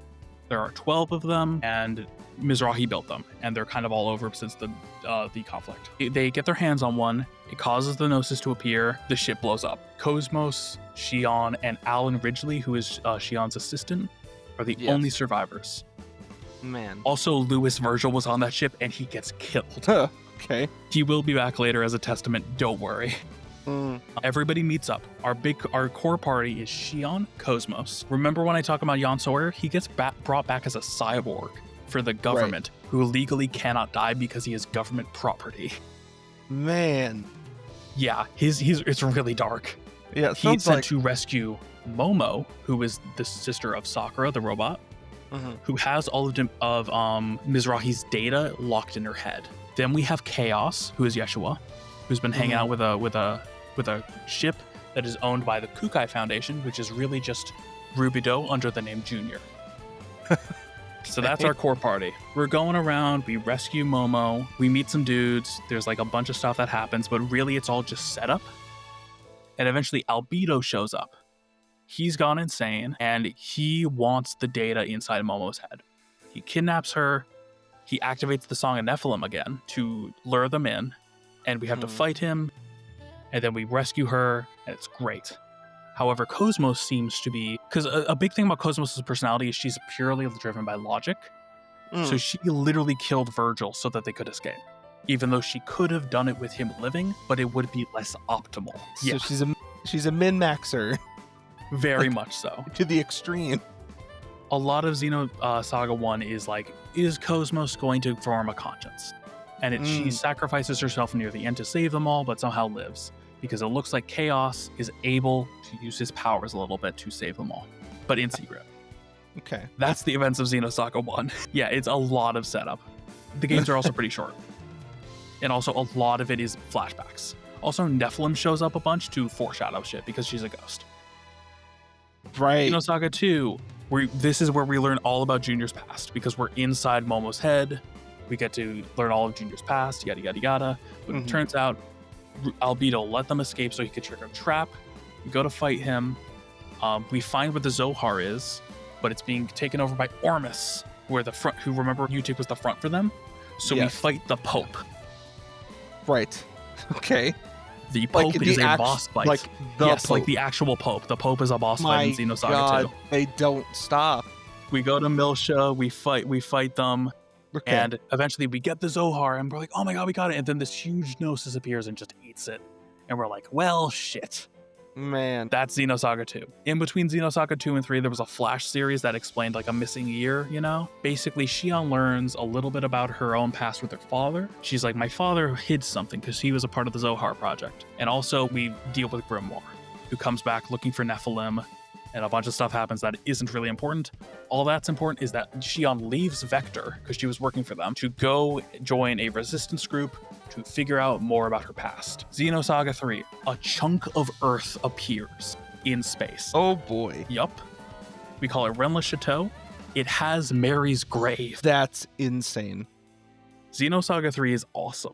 There are 12 of them, and Mizrahi built them, and they're kind of all over since the conflict. They get their hands on one. It causes the Gnosis to appear. The ship blows up. Cosmos, Xion, and Alan Ridgely, who is Xion's assistant, are the only survivors.
Man.
Also, Louis Virgil was on that ship, and he gets killed.
Okay.
He will be back later as a testament. Don't worry. Everybody meets up. Our core party is Xion, Cosmos. Remember when I talk about Jan Sawyer? He gets brought back as a cyborg for the government, who legally cannot die because he is government property.
Man.
Yeah, it's really dark.
Yeah,
he's sent to rescue Momo, who is the sister of Sakura, the robot, who has all of Mizrahi's data locked in her head. Then we have Chaos, who is Yeshua, who's been hanging out with a ship that is owned by the Kukai Foundation, which is really just Rubido under the name Junior. So that's our core party. We're going around, we rescue Momo, we meet some dudes, there's like a bunch of stuff that happens, but really it's all just setup. And eventually Albedo shows up. He's gone insane, and he wants the data inside Momo's head. He kidnaps her, he activates the Song of Nephilim again to lure them in, and we have to fight him, and then we rescue her, and it's great. However, Cosmos seems to be... Because a big thing about Cosmos' personality is she's purely driven by logic. So she literally killed Virgil so that they could escape. Even though she could have done it with him living, but it would be less optimal.
So she's a min-maxer.
Very much so.
To the extreme.
A lot of Xenosaga 1 is like, is Cosmos going to form a conscience? And she sacrifices herself near the end to save them all, but somehow lives. Because it looks like Chaos is able to use his powers a little bit to save them all, but in secret.
Okay.
That's the events of Xenosaga 1. Yeah, it's a lot of setup. The games are also pretty short. And also a lot of it is flashbacks. Also, Nephilim shows up a bunch to foreshadow shit because she's a ghost.
Right.
Xenosaga 2, this is where we learn all about Junior's past because we're inside Momo's head. We get to learn all of Junior's past, yada, yada, yada. But it turns out Albedo let them escape so he could trigger a trap. We go to fight him. We find where the Zohar is, but it's being taken over by Ormus, who remember Utic was the front for them. So we fight the Pope.
Right. Okay.
The Pope is a boss fight.
Like
Pope. Like the actual Pope. The Pope is a boss fight in Xenosaga 2.
They don't stop.
We go to Milsha, we fight them. Okay. And eventually we get the Zohar and we're like, oh my god, we got it. And then this huge Gnosis appears and just eats it. And we're like, well, shit.
Man.
That's Xenosaga 2. In between Xenosaga 2 and 3, there was a Flash series that explained like a missing year, you know? Basically, Xion learns a little bit about her own past with her father. She's like, my father hid something because he was a part of the Zohar project. And also we deal with Grimoire, who comes back looking for Nephilim. And a bunch of stuff happens that isn't really important. All that's important is that Xion leaves Vector, because she was working for them, to go join a resistance group to figure out more about her past. Xenosaga 3, a chunk of Earth appears in space.
Oh boy.
Yup. We call it Rennes Chateau. It has Mary's grave.
That's insane.
Xenosaga 3 is awesome.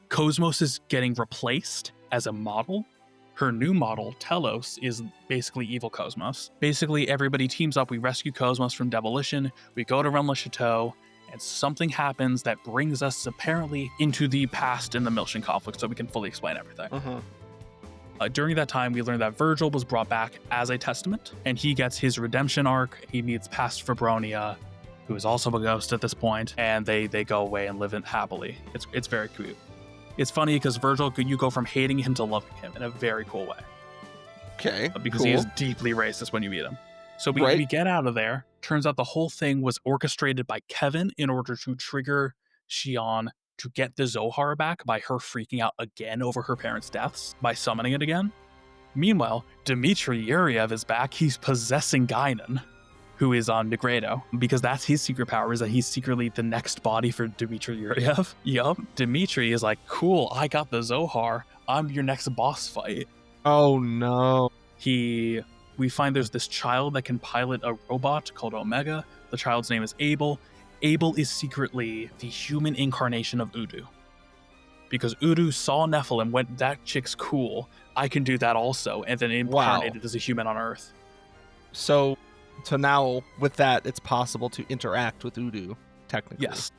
Cosmos is getting replaced as a model. Her new model, Telos, is basically evil Cosmos. Basically, everybody teams up, we rescue Cosmos from Demolition, we go to Rennes Chateau, and something happens that brings us apparently into the past in the Milshan conflict so we can fully explain everything. During that time, we learned that Virgil was brought back as a testament, and he gets his redemption arc. He meets past Fabronia, who is also a ghost at this point, and they go away and live happily. It's very cute. It's funny because Virgil, you go from hating him to loving him in a very cool way.
Okay,
because he is deeply racist when you meet him. So we get out of there. Turns out the whole thing was orchestrated by Kevin in order to trigger Xion to get the Zohar back by her freaking out again over her parents' deaths by summoning it again. Meanwhile, Dmitry Yuriev is back. He's possessing Guinan, who is on Negredo, because that's his secret power, is that he's secretly the next body for Dmitry Yuryev. Yup. Dmitry is like, cool, I got the Zohar. I'm your next boss fight.
Oh no.
We find there's this child that can pilot a robot called Omega. The child's name is Abel. Abel is secretly the human incarnation of Udu. Because Udu saw Nephilim, went, that chick's cool, I can do that also, and then incarnated as a human on Earth.
So now with that, it's possible to interact with Udu, technically.
Yes.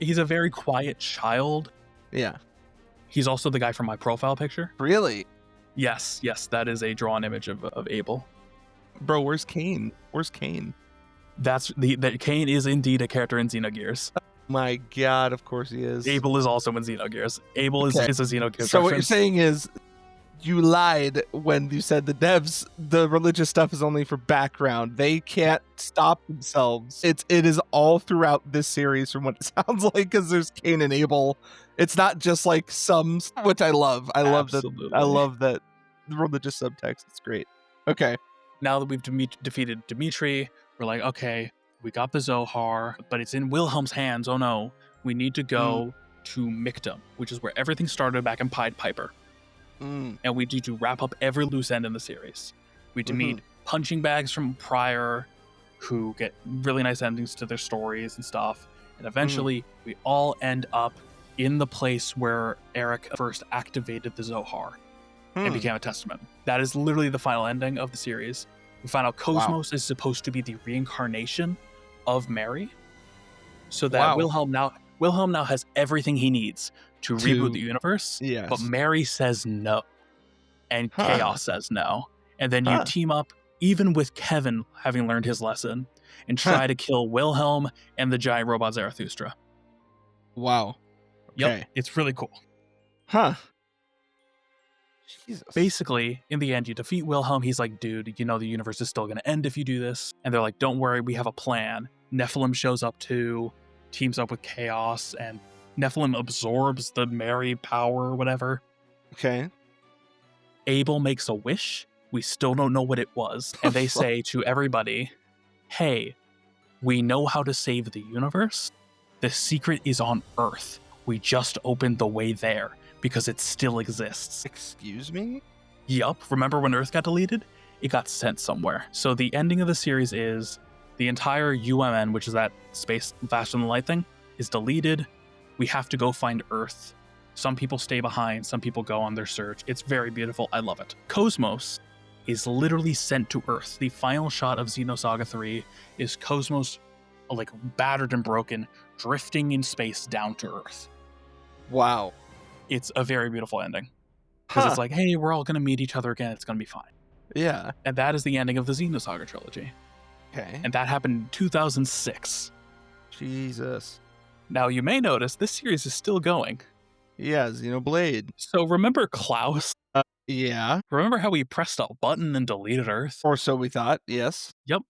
He's a very quiet child.
Yeah.
He's also the guy from my profile picture.
Really?
Yes, that is a drawn image of Abel.
Bro, where's Cain? Where's Cain?
That Cain is indeed a character in Xenogears.
My God, of course he is.
Abel is also in Xenogears. Abel is a Xenogears
So
reference.
what you're saying is you lied when you said the religious stuff is only for background. They can't stop themselves. It is all throughout this series from what it sounds like, because there's Cain and Abel. It's not just like some, which I love. I love that religious subtext. It's great. Okay.
Now that we've defeated Dmitry, we're like, okay, we got the Zohar, but it's in Wilhelm's hands. Oh no. We need to go to Mictum, which is where everything started back in Pied Piper. And we need to wrap up every loose end in the series. We need to meet punching bags from Prior, who get really nice endings to their stories and stuff. And eventually, we all end up in the place where Eric first activated the Zohar and became a testament. That is literally the final ending of the series. We find out Cosmos is supposed to be the reincarnation of Mary, so that Wilhelm now has everything he needs to reboot the universe.
Yes.
But Mary says no, and Chaos says no, and then you team up, even with Kevin having learned his lesson, and try to kill Wilhelm and the giant robot Zarathustra.
Wow. Okay.
Yep, it's really cool.
Jesus.
Basically, in the end, you defeat Wilhelm. He's like, dude, you know the universe is still going to end if you do this. And they're like, don't worry, we have a plan. Nephilim shows up too, teams up with Chaos, and Nephilim absorbs the Mary power or whatever.
Okay.
Abel makes a wish. We still don't know what it was. And they say to everybody, hey, we know how to save the universe. The secret is on Earth. We just opened the way there because it still exists.
Excuse me?
Yup. Remember when Earth got deleted? It got sent somewhere. So the ending of the series is the entire UMN, which is that space faster than light thing, is deleted. We have to go find Earth. Some people stay behind. Some people go on their search. It's very beautiful. I love it. Cosmos is literally sent to Earth. The final shot of Xenosaga 3 is Cosmos, like battered and broken, drifting in space down to Earth.
Wow.
It's a very beautiful ending. Because it's like, hey, we're all going to meet each other again. It's going to be fine.
Yeah.
And that is the ending of the Xenosaga trilogy.
Okay.
And that happened in 2006.
Jesus.
Now, you may notice this series is still going.
Yeah, Xenoblade.
So remember Klaus?
Yeah.
Remember how we pressed a button and deleted Earth?
Or so we thought, yes.
Yep.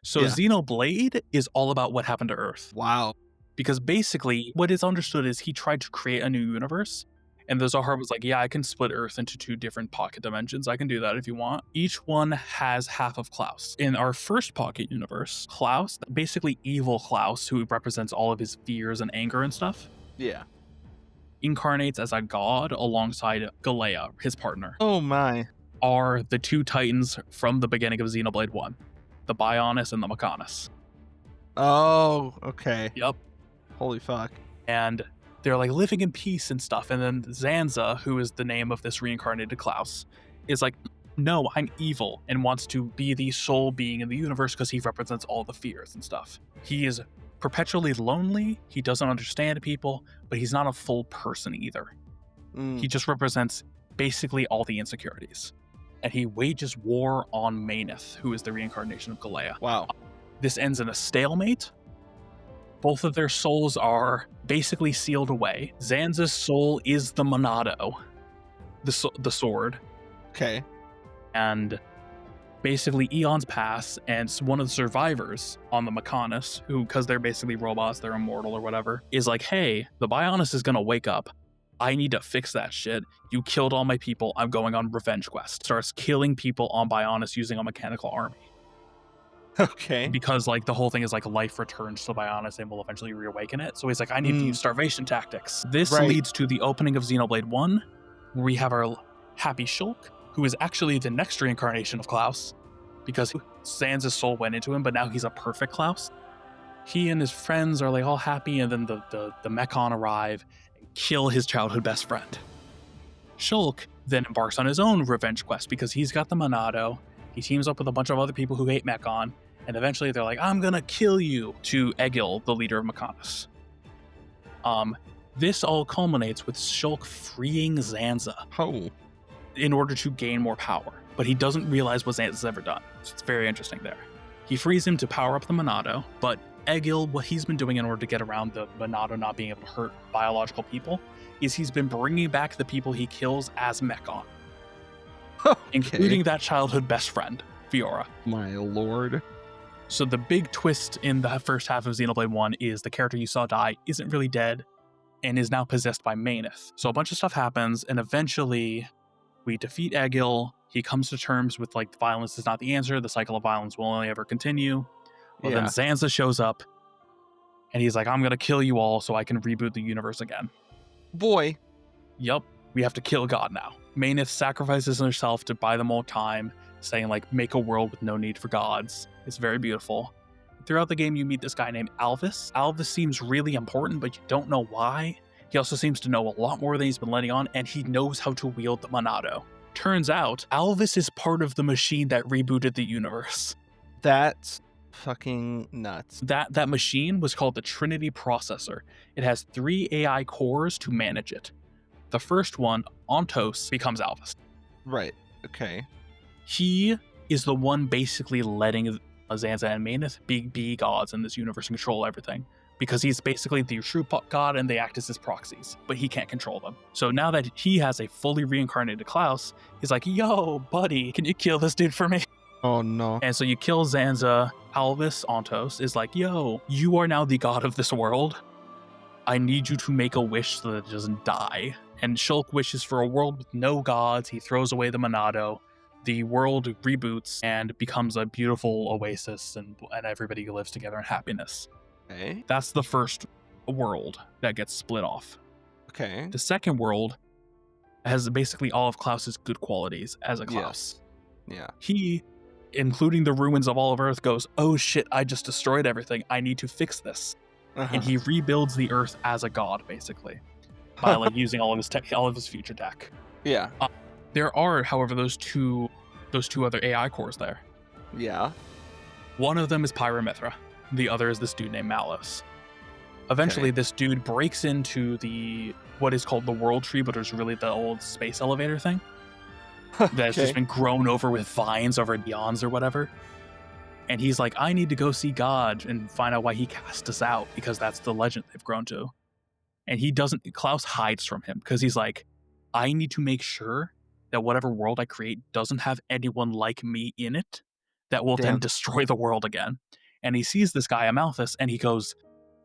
So
Yeah.
Xenoblade is all about what happened to Earth.
Wow.
Because basically, what is understood is he tried to create a new universe. And the Zohar was like, yeah, I can split Earth into 2 different pocket dimensions. I can do that if you want. Each one has half of Klaus. In our first pocket universe, Klaus, basically evil Klaus, who represents all of his fears and anger and stuff,
Yeah.
incarnates as a god alongside Galea, his partner,
Oh my.
are the 2 titans from the beginning of Xenoblade 1, the Bionis and the Mechanis.
Oh, okay.
Yep.
Holy fuck.
And they're like living in peace and stuff. And then Zanza, who is the name of this reincarnated Klaus, is like, no, I'm evil, and wants to be the sole being in the universe because he represents all the fears and stuff. He is perpetually lonely. He doesn't understand people, but he's not a full person either. He just represents basically all the insecurities. And he wages war on Maineth, who is the reincarnation of Galea.
Wow.
This ends in a stalemate. Both of their souls are basically sealed away. Zanza's soul is the Monado, the sword.
Okay.
And basically eons pass, and one of the survivors on the Mechanis, who, because they're basically robots, they're immortal or whatever, is like, hey, the Bionis is going to wake up. I need to fix that shit. You killed all my people. I'm going on revenge quest. Starts killing people on Bionis using a mechanical army.
Okay.
because like the whole thing is like life returns to Bionis and will eventually reawaken it. So he's like, I need to use starvation tactics. This
Right.
leads to the opening of Xenoblade 1, where we have our happy Shulk, who is actually the next reincarnation of Klaus, because Sans' soul went into him, but now he's a perfect Klaus. He and his friends are like all happy, and then the Mechon arrive and kill his childhood best friend. Shulk then embarks on his own revenge quest because he's got the Monado. He teams up with a bunch of other people who hate Mechon, and eventually they're like, I'm gonna kill you, to Egil, the leader of Mechonis. This all culminates with Shulk freeing Zanza in order to gain more power, but he doesn't realize what Zanza's ever done. So it's very interesting there. He frees him to power up the Monado, but Egil, what he's been doing in order to get around the Monado not being able to hurt biological people, is he's been bringing back the people he kills as Mechon, including that childhood best friend, Fiora.
My lord.
So the big twist in the first half of Xenoblade 1 is the character you saw die isn't really dead and is now possessed by Maineth. So a bunch of stuff happens, and eventually we defeat Egil. He comes to terms with like violence is not the answer. The cycle of violence will only ever continue. Well, then Zanza shows up, and he's like, I'm going to kill you all so I can reboot the universe again.
Boy.
Yup, we have to kill God now. Maineth sacrifices herself to buy them all time, saying like, make a world with no need for gods. It's very beautiful. Throughout the game, you meet this guy named Alvis. Alvis seems really important, but you don't know why. He also seems to know a lot more than he's been letting on, and he knows how to wield the Monado. Turns out, Alvis is part of the machine that rebooted the universe.
That's fucking nuts.
That machine was called the Trinity Processor. It has 3 AI cores to manage it. The first one, Ontos, becomes Alvis.
Right. Okay.
He is the one basically letting Zanza and Maineth be gods in this universe and control everything, because he's basically the true god and they act as his proxies, but he can't control them. So now that he has a fully reincarnated Klaus, he's like, yo, buddy, can you kill this dude for me?
Oh, no.
And so you kill Zanza. Alvis, Ontos, is like, yo, you are now the god of this world. I need you to make a wish so that it doesn't die. And Shulk wishes for a world with no gods. He throws away the Monado. The world reboots and becomes a beautiful oasis, and everybody lives together in happiness.
Okay.
That's the first world that gets split off.
Okay.
The second world has basically all of Klaus's good qualities as a Klaus.
Yeah.
He, including the ruins of all of Earth, goes, oh shit, I just destroyed everything. I need to fix this. And he rebuilds the Earth as a god, basically, by like using all of his future tech.
Yeah.
There are, however, those two other AI cores there.
Yeah.
One of them is Pyramithra. The other is this dude named Malos. Eventually, this dude breaks into what is called the World Tree, but it's really the old space elevator thing. That's just been grown over with vines over eons or whatever. And he's like, I need to go see God and find out why he cast us out, because that's the legend they've grown to. And Klaus hides from him because he's like, I need to make sure that whatever world I create doesn't have anyone like me in it that will then destroy the world again. And he sees this guy, Amalthus, and he goes,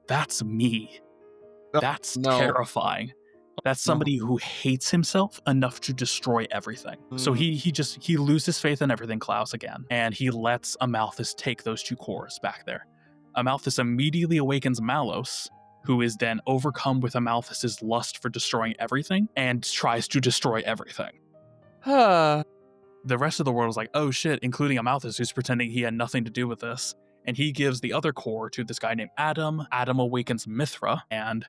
that's me. That's terrifying. That's somebody who hates himself enough to destroy everything. So he loses faith in everything, Klaus, again, and he lets Amalthus take those 2 cores back there. Amalthus immediately awakens Malos, who is then overcome with Amalthus's lust for destroying everything and tries to destroy everything. The rest of the world is like, oh shit, including Amalthus, who's pretending he had nothing to do with this. And he gives the other core to this guy named Adam. Adam awakens Mithra, and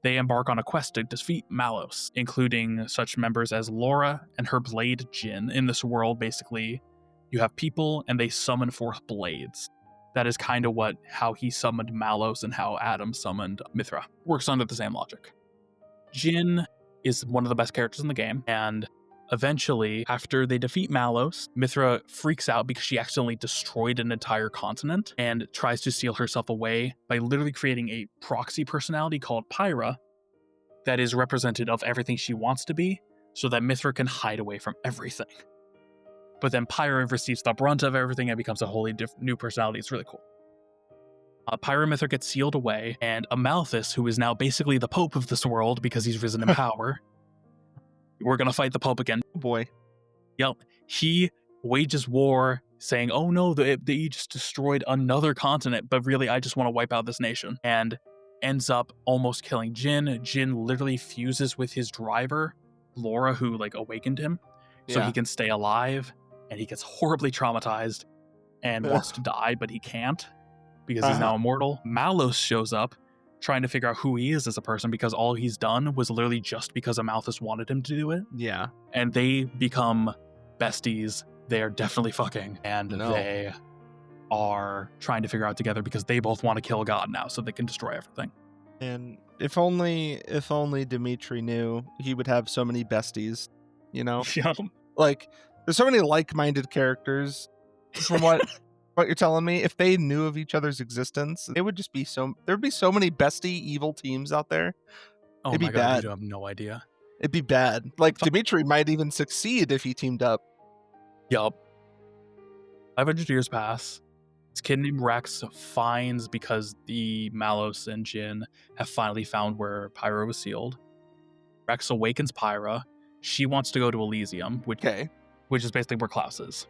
they embark on a quest to defeat Malos, including such members as Laura and her blade Jin. In this world, basically, you have people and they summon forth blades. That is kind of how he summoned Malos and how Adam summoned Mithra. Works under the same logic. Jin is one of the best characters in the game, and eventually, after they defeat Malos, Mithra freaks out because she accidentally destroyed an entire continent and tries to seal herself away by literally creating a proxy personality called Pyra that is representative of everything she wants to be, so that Mithra can hide away from everything. But then Pyra receives the brunt of everything and becomes a wholly new personality. It's really cool. Pyra Mithra gets sealed away, and Amalthus, who is now basically the Pope of this world because he's risen in power, we're going to fight the Pope again.
Boy.
Yep. He wages war, saying, oh no, they just destroyed another continent, but really I just want to wipe out this nation. And ends up almost killing Jin. Jin literally fuses with his driver, Laura, who like awakened him, so he can stay alive, and he gets horribly traumatized and wants to die, but he can't because he's now immortal. Malos shows up trying to figure out who he is as a person, because all he's done was literally just because Amalthus wanted him to do it.
Yeah.
And they become besties. They are definitely fucking, and they are trying to figure out together because they both want to kill God now so they can destroy everything.
And if only Dimitri knew, he would have so many besties, you know?
Yeah.
Like, there's so many like-minded characters from what you're telling me. If they knew of each other's existence, it would just be there'd be so many bestie evil teams out there.
Oh
It'd be
my God,
bad.
you have no idea.
It'd be bad. Like, Dimitri might even succeed if he teamed up.
Yup. 500 years pass. This kid named Rex finds, because the Malos and Jin have finally found where Pyra was sealed. Rex awakens Pyra. She wants to go to Elysium, which is basically where Klaus is.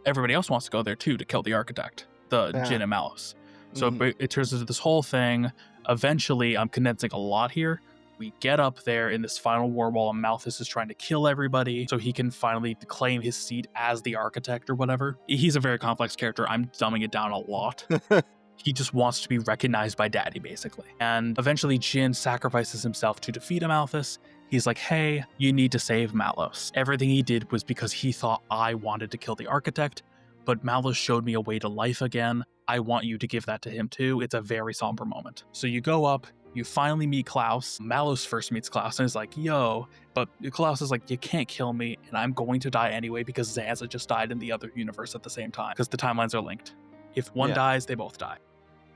Everybody else wants to go there too to kill the architect, Jin and Malos. So it turns into this whole thing. Eventually, I'm condensing a lot here. We get up there in this final war while Amalthus is trying to kill everybody so he can finally claim his seat as the architect or whatever. He's a very complex character. I'm dumbing it down a lot. He just wants to be recognized by Daddy, basically. And eventually Jin sacrifices himself to defeat Amalthus. He's like, hey, you need to save Malos. Everything he did was because he thought I wanted to kill the architect, but Malos showed me a way to life again. I want you to give that to him too. It's a very somber moment. So you go up, you finally meet Klaus. Malos first meets Klaus and is like, yo, but Klaus is like, you can't kill me, and I'm going to die anyway because Zanza just died in the other universe at the same time, because the timelines are linked. If one dies, they both die.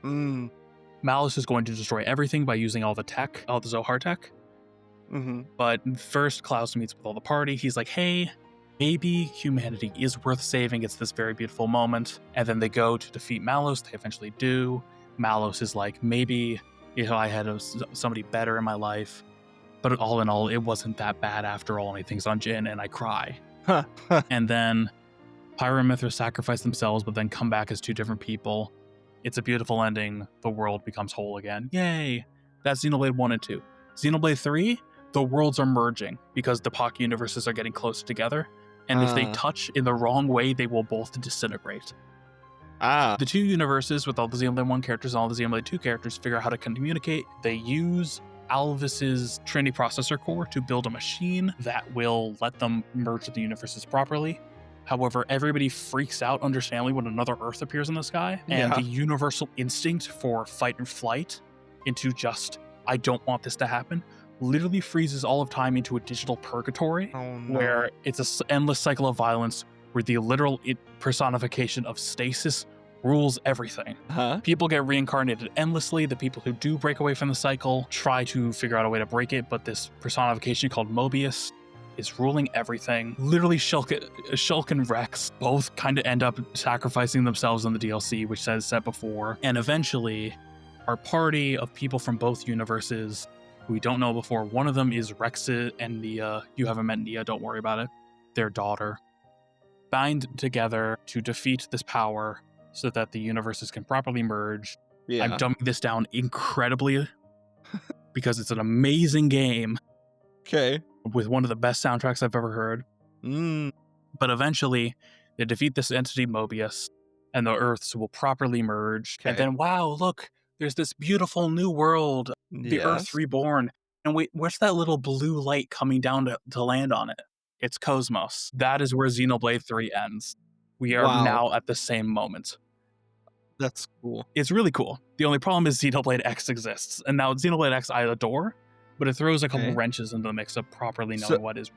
Malos is going to destroy everything by using all the tech, all the Zohar tech. But first, Klaus meets with all the party. He's like, hey, maybe humanity is worth saving. It's this very beautiful moment. And then they go to defeat Malos. They eventually do. Malos is like, maybe I had somebody better in my life. But all in all, it wasn't that bad after all. And he thinks on Jin, and I cry. And then Pyra and Mithra sacrifice themselves, but then come back as two different people. It's a beautiful ending. The world becomes whole again. Yay! That's Xenoblade 1 and 2. Xenoblade 3, the worlds are merging because the Pock universes are getting closer together. And if they touch in the wrong way, they will both disintegrate. The two universes with all the Xenoblade 1 characters and all the Xenoblade 2 characters figure out how to communicate. They use Alvis's Trinity processor core to build a machine that will let them merge the universes properly. However, everybody freaks out, understandably, when another Earth appears in the sky, and the universal instinct for fight and flight into just, I don't want this to happen, literally freezes all of time into a digital purgatory, where it's an endless cycle of violence, where the literal personification of stasis rules everything. People get reincarnated endlessly. The people who do break away from the cycle try to figure out a way to break it, but this personification called Mobius is ruling everything. Literally, Shulk and Rex both kind of end up sacrificing themselves in the DLC, which says set before. And eventually, our party of people from both universes who we don't know before, one of them is Rex and Nia. You haven't met Nia, don't worry about it. Their daughter. Bind together to defeat this power so that the universes can properly merge. I'm dumbing this down incredibly because it's an amazing game. With one of the best soundtracks I've ever heard. But eventually, they defeat this entity Mobius, and the Earths will properly merge. And then, wow, look, there's this beautiful new world, the Earth reborn. And wait, where's that little blue light coming down to land on it? It's Cosmos. That is where Xenoblade 3 ends. We are now at the same moment.
That's cool.
It's really cool. The only problem is Xenoblade X exists. And now Xenoblade X I adore, but it throws a couple wrenches into the mix of properly knowing what is.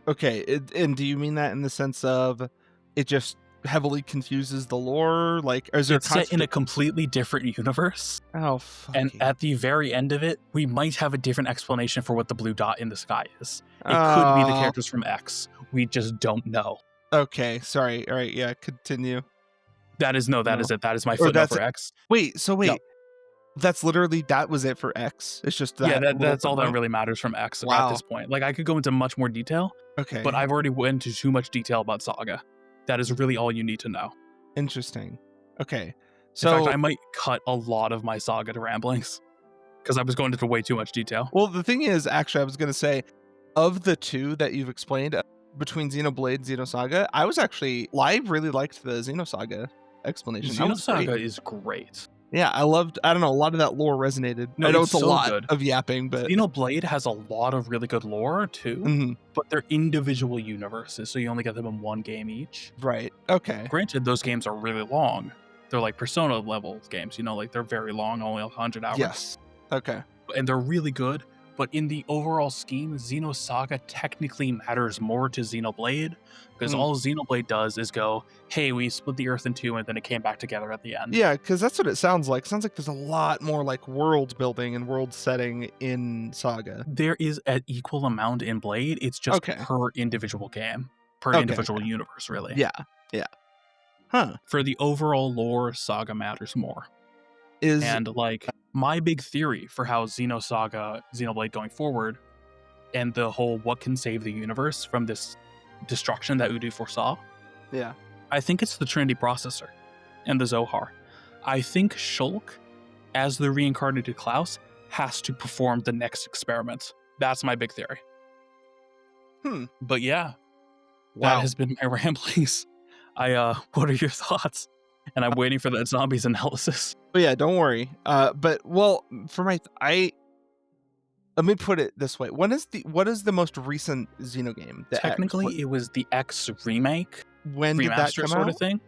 And do you mean that in the sense of it just heavily confuses the lore? Like, is there
it's set in a completely different universe?
Oh,
and at the very end of it, we might have a different explanation for what the blue dot in the sky is. It could be the characters from X. We just don't know.
Okay, sorry. All right, yeah, continue.
That is it. That is my footnote for X.
Wait. That's literally, that was it for X. It's just that.
Yeah, that's all that really matters from X at this point. Like, I could go into much more detail. But I've already went into too much detail about Saga. That is really all you need to know.
Interesting. Okay.
So, in fact, I might cut a lot of my saga to ramblings because I was going into way too much detail.
Well, the thing is, actually, I was going to say, of the two that you've explained between Xenoblade and Xenosaga, I really liked the Xenosaga explanation.
Xenosaga is great.
Yeah, I don't know, a lot of that lore resonated.
No,
I know
it's
a
so
lot
good.
of yapping, but
Xenoblade has a lot of really good lore too, but they're individual universes, so you only get them in one game each.
Right. Okay.
Granted, those games are really long. They're like Persona level games, like they're very long, only 100 hours.
Yes. Okay.
And they're really good, but in the overall scheme, Xenosaga technically matters more to Xenoblade, because all Xenoblade does is go, hey, we split the Earth in two, and then it came back together at the end.
Yeah, because that's what it sounds like. It sounds like there's a lot more like world building and world setting in Saga.
There is an equal amount in Blade. It's just per individual game, per individual universe, really.
Yeah. Yeah. Huh.
For the overall lore, Saga matters more. And like my big theory for how Xenoblade going forward, and the whole what can save the universe from this destruction that Udu foresaw.
Yeah.
I think it's the Trinity processor and the Zohar. I think Shulk, as the reincarnated Klaus, has to perform the next experiment. That's my big theory. But yeah, that has been my ramblings. What are your thoughts? And I'm waiting for that zombies analysis.
But yeah, don't worry. But well, for let me put it this way: what is the most recent Xeno game?
Technically, it was the X remake.
When did that come
sort
out?
of thing?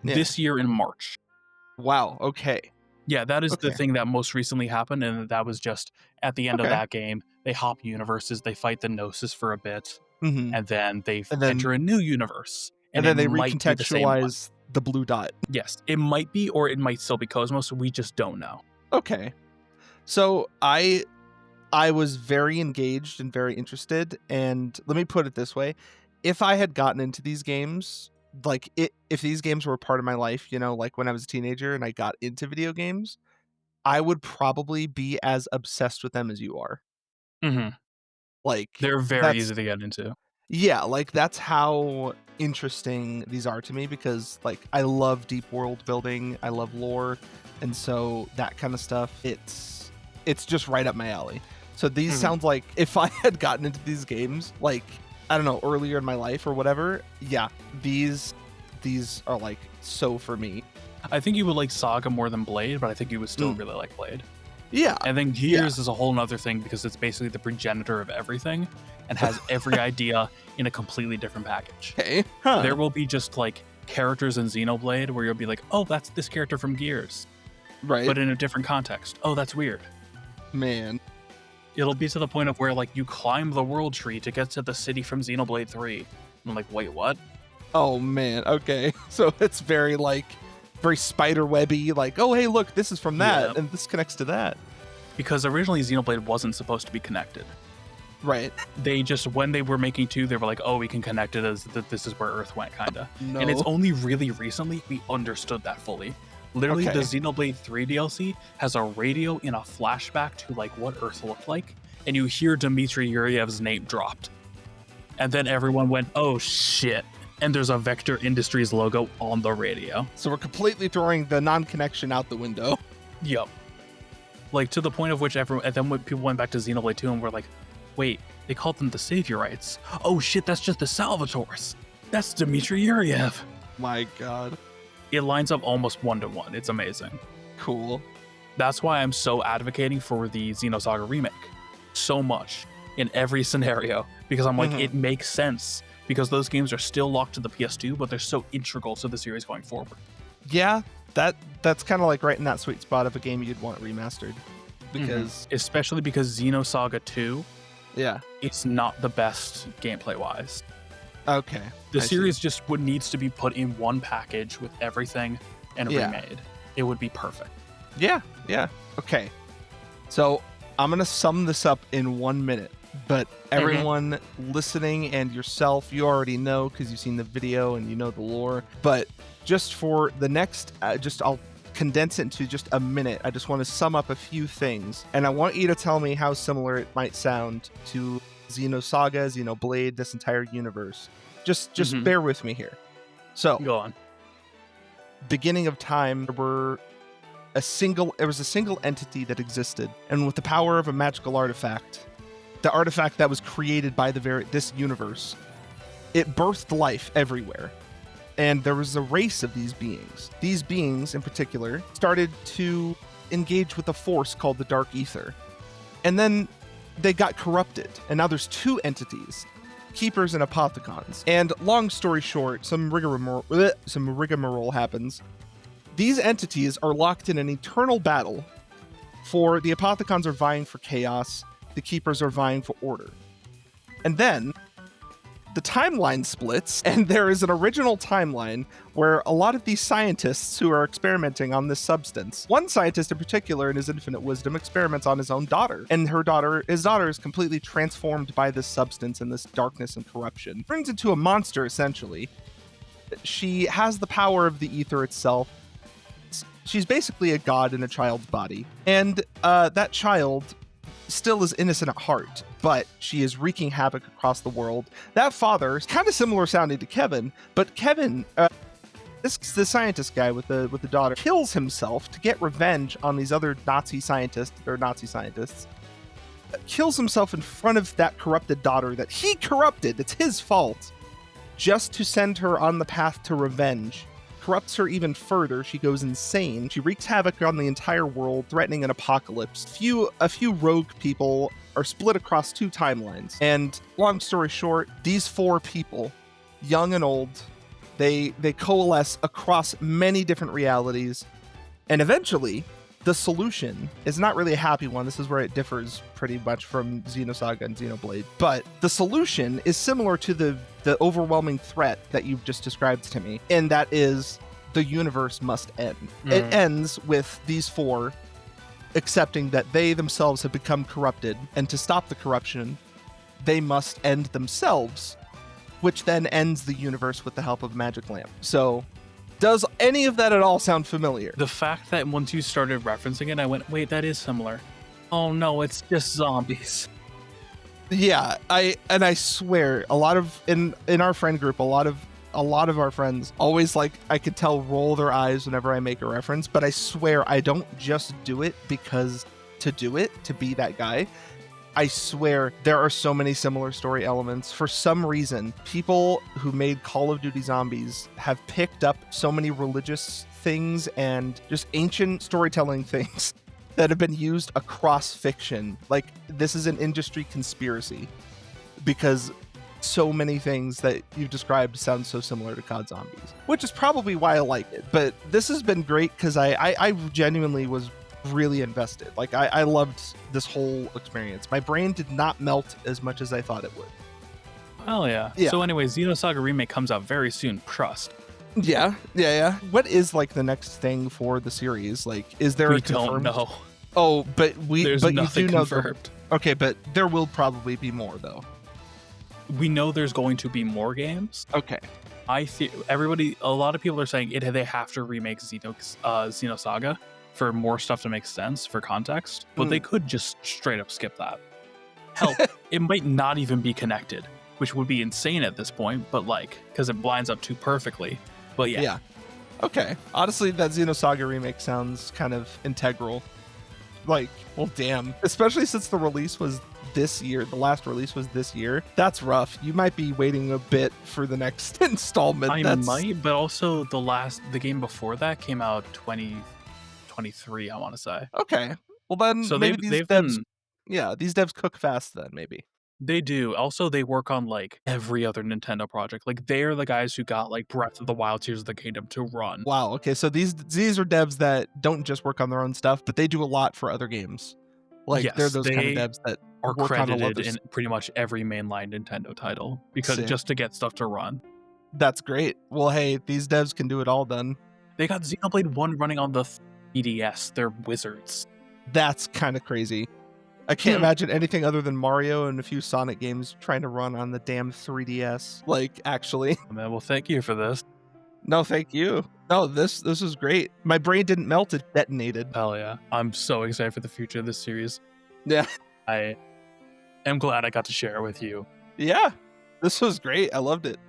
Yeah. This year in March.
Wow. Okay.
Yeah, that is the thing that most recently happened, and that was just at the end of that game. They hop universes, they fight the Gnosis for a bit, and then they enter a new universe.
And then they recontextualize the blue dot.
Yes, it might be, or it might still be Cosmos. We just don't know.
Okay. So I was very engaged and very interested, and let me put it this way. If I had gotten into these games, if these games were a part of my life, like when I was a teenager and I got into video games, I would probably be as obsessed with them as you are. Like,
they're very easy to get into.
Yeah, like that's how interesting these are to me, because like I love deep world building, I love lore, and so that kind of stuff, it's just right up my alley. So these sounds like if I had gotten into these games, like, I don't know, earlier in my life or whatever, yeah, these are like so for me.
I think you would like Saga more than Blade, but I think you would still really like Blade.
Yeah.
And then Gears is a whole nother thing, because it's basically the progenitor of everything and has every idea in a completely different package.
Okay.
There will be just like characters in Xenoblade where you'll be like, oh, that's this character from Gears.
Right.
But in a different context. Oh, that's weird.
Man.
It'll be to the point of where like you climb the world tree to get to the city from Xenoblade 3. I'm like, wait, what?
Oh man, okay. So it's very spider webby, like, oh hey, look, this is from that, and this connects to that.
Because originally Xenoblade wasn't supposed to be connected.
Right.
They just, when they were making 2, they were like, oh, we can connect it as this is where Earth went, kinda.
No.
And it's only really recently we understood that fully. Literally, the Xenoblade 3 DLC has a radio in a flashback to like what Earth looked like, and you hear Dmitry Yuryev's name dropped. And then everyone went, oh shit. And there's a Vector Industries logo on the radio.
So we're completely throwing the non-connection out the window.
Yep. Like, to the point of which and then when people went back to Xenoblade 2 and were like, wait, they called them the Saviorites. Oh shit, that's just the Salvatores. That's Dmitry Yuryev.
My god.
It lines up almost 1-to-1. It's amazing.
Cool.
That's why I'm so advocating for the Xenosaga remake so much in every scenario, because I'm like, it makes sense, because those games are still locked to the PS2, but they're so integral to the series going forward.
Yeah, that's kind of like right in that sweet spot of a game you'd want remastered, because
especially because Xenosaga 2 it's not the best gameplay wise.
Okay.
The series just needs to be put in one package with everything and remade. It would be perfect.
Yeah. Okay. So I'm going to sum this up in 1 minute, but everyone listening and yourself, you already know because you've seen the video and you know the lore. But just for the next, I'll condense it into just a minute. I just want to sum up a few things, and I want you to tell me how similar it might sound to Xenosaga, Xenoblade, this entire universe. Just bear with me here. So,
Go on.
beginning of time, there was a single entity that existed, and with the power of a magical artifact, the artifact that was created by this universe, it birthed life everywhere. And there was a race of these beings. These beings, in particular, started to engage with a force called the Dark Ether. And then they got corrupted. And now there's two entities, Keepers and Apothecons. And long story short, some rigmarole happens. These entities are locked in an eternal battle. For the Apothecons are vying for chaos, the Keepers are vying for order. And then the timeline splits, and there is an original timeline where a lot of these scientists who are experimenting on this substance, one scientist in particular in his infinite wisdom experiments on his own daughter, and his daughter is completely transformed by this substance and this darkness and corruption. Turns into a monster, essentially. She has the power of the ether itself. She's basically a god in a child's body, and that child still is innocent at heart, but she is wreaking havoc across the world. That father is kind of similar sounding to Kevin, but Kevin, the scientist guy with the daughter, kills himself to get revenge on these other Nazi scientists, kills himself in front of that corrupted daughter that he corrupted. It's his fault, just to send her on the path to revenge. Corrupts her even further. She goes insane. She wreaks havoc on the entire world, threatening an apocalypse. A few rogue people are split across two timelines. And long story short, these four people, young and old, they coalesce across many different realities. And eventually, the solution is not really a happy one. This is where it differs pretty much from Xenosaga and Xenoblade. But the solution is similar to the overwhelming threat that you've just described to me, and that is the universe must end. It ends with these four accepting that they themselves have become corrupted, and to stop the corruption, they must end themselves, which then ends the universe with the help of a magic lamp. So, does any of that at all sound familiar?
The fact that once you started referencing it, I went, wait, that is similar. Oh no, it's just zombies.
Yeah, I swear, a lot of in our friend group, a lot of our friends always, like, I could tell, roll their eyes whenever I make a reference, but I swear I don't just do it to be that guy. I swear there are so many similar story elements. For some reason, people who made Call of Duty Zombies have picked up so many religious things and just ancient storytelling things that have been used across fiction. Like, this is an industry conspiracy because so many things that you've described sound so similar to COD Zombies, which is probably why I like it. But this has been great because I genuinely was really invested. Like, I loved this whole experience. My brain did not melt as much as I thought it would.
Hell yeah. So anyway, Xenosaga Remake comes out very soon. Trust.
Yeah. What is, like, the next thing for the series? Like, is there
we
a confirmed...
don't know.
Oh, but
There's
you
nothing
do know
confirmed.
Okay, but there will probably be more, though.
We know there's going to be more games.
Okay.
A lot of people are saying they have to remake Xenosaga for more stuff to make sense for context, but they could just straight up skip that. Hell, it might not even be connected, which would be insane at this point, but, like, because it lines up too perfectly. But yeah.
Okay. Honestly, that Xenosaga remake sounds kind of integral. Like, well, damn. Especially since the release was this year. The last release was this year. That's rough. You might be waiting a bit for the next installment.
I might, but also the game before that came out 2023, I want to say.
Okay. Well, then
so
maybe these devs cook fast then, maybe.
They do. Also, they work on, like, every other Nintendo project. Like, they're the guys who got, like, Breath of the Wild, Tears of the Kingdom to run.
Wow. Okay. So these are devs that don't just work on their own stuff, but they do a lot for other games. Like, yes, they're those kind of devs that
are credited in pretty much every mainline Nintendo title just to get stuff to run.
That's great. Well, hey, these devs can do it all then.
They got Xenoblade 1 running on the 3DS. They're wizards.
That's kind of crazy. I can't imagine anything other than Mario and a few Sonic games trying to run on the damn 3DS. Like, actually.
Man, well, thank you for this.
No, thank you. No, this is great. My brain didn't melt, it detonated.
Hell yeah. I'm so excited for the future of this series.
Yeah.
I am glad I got to share it with you.
Yeah. This was great. I loved it.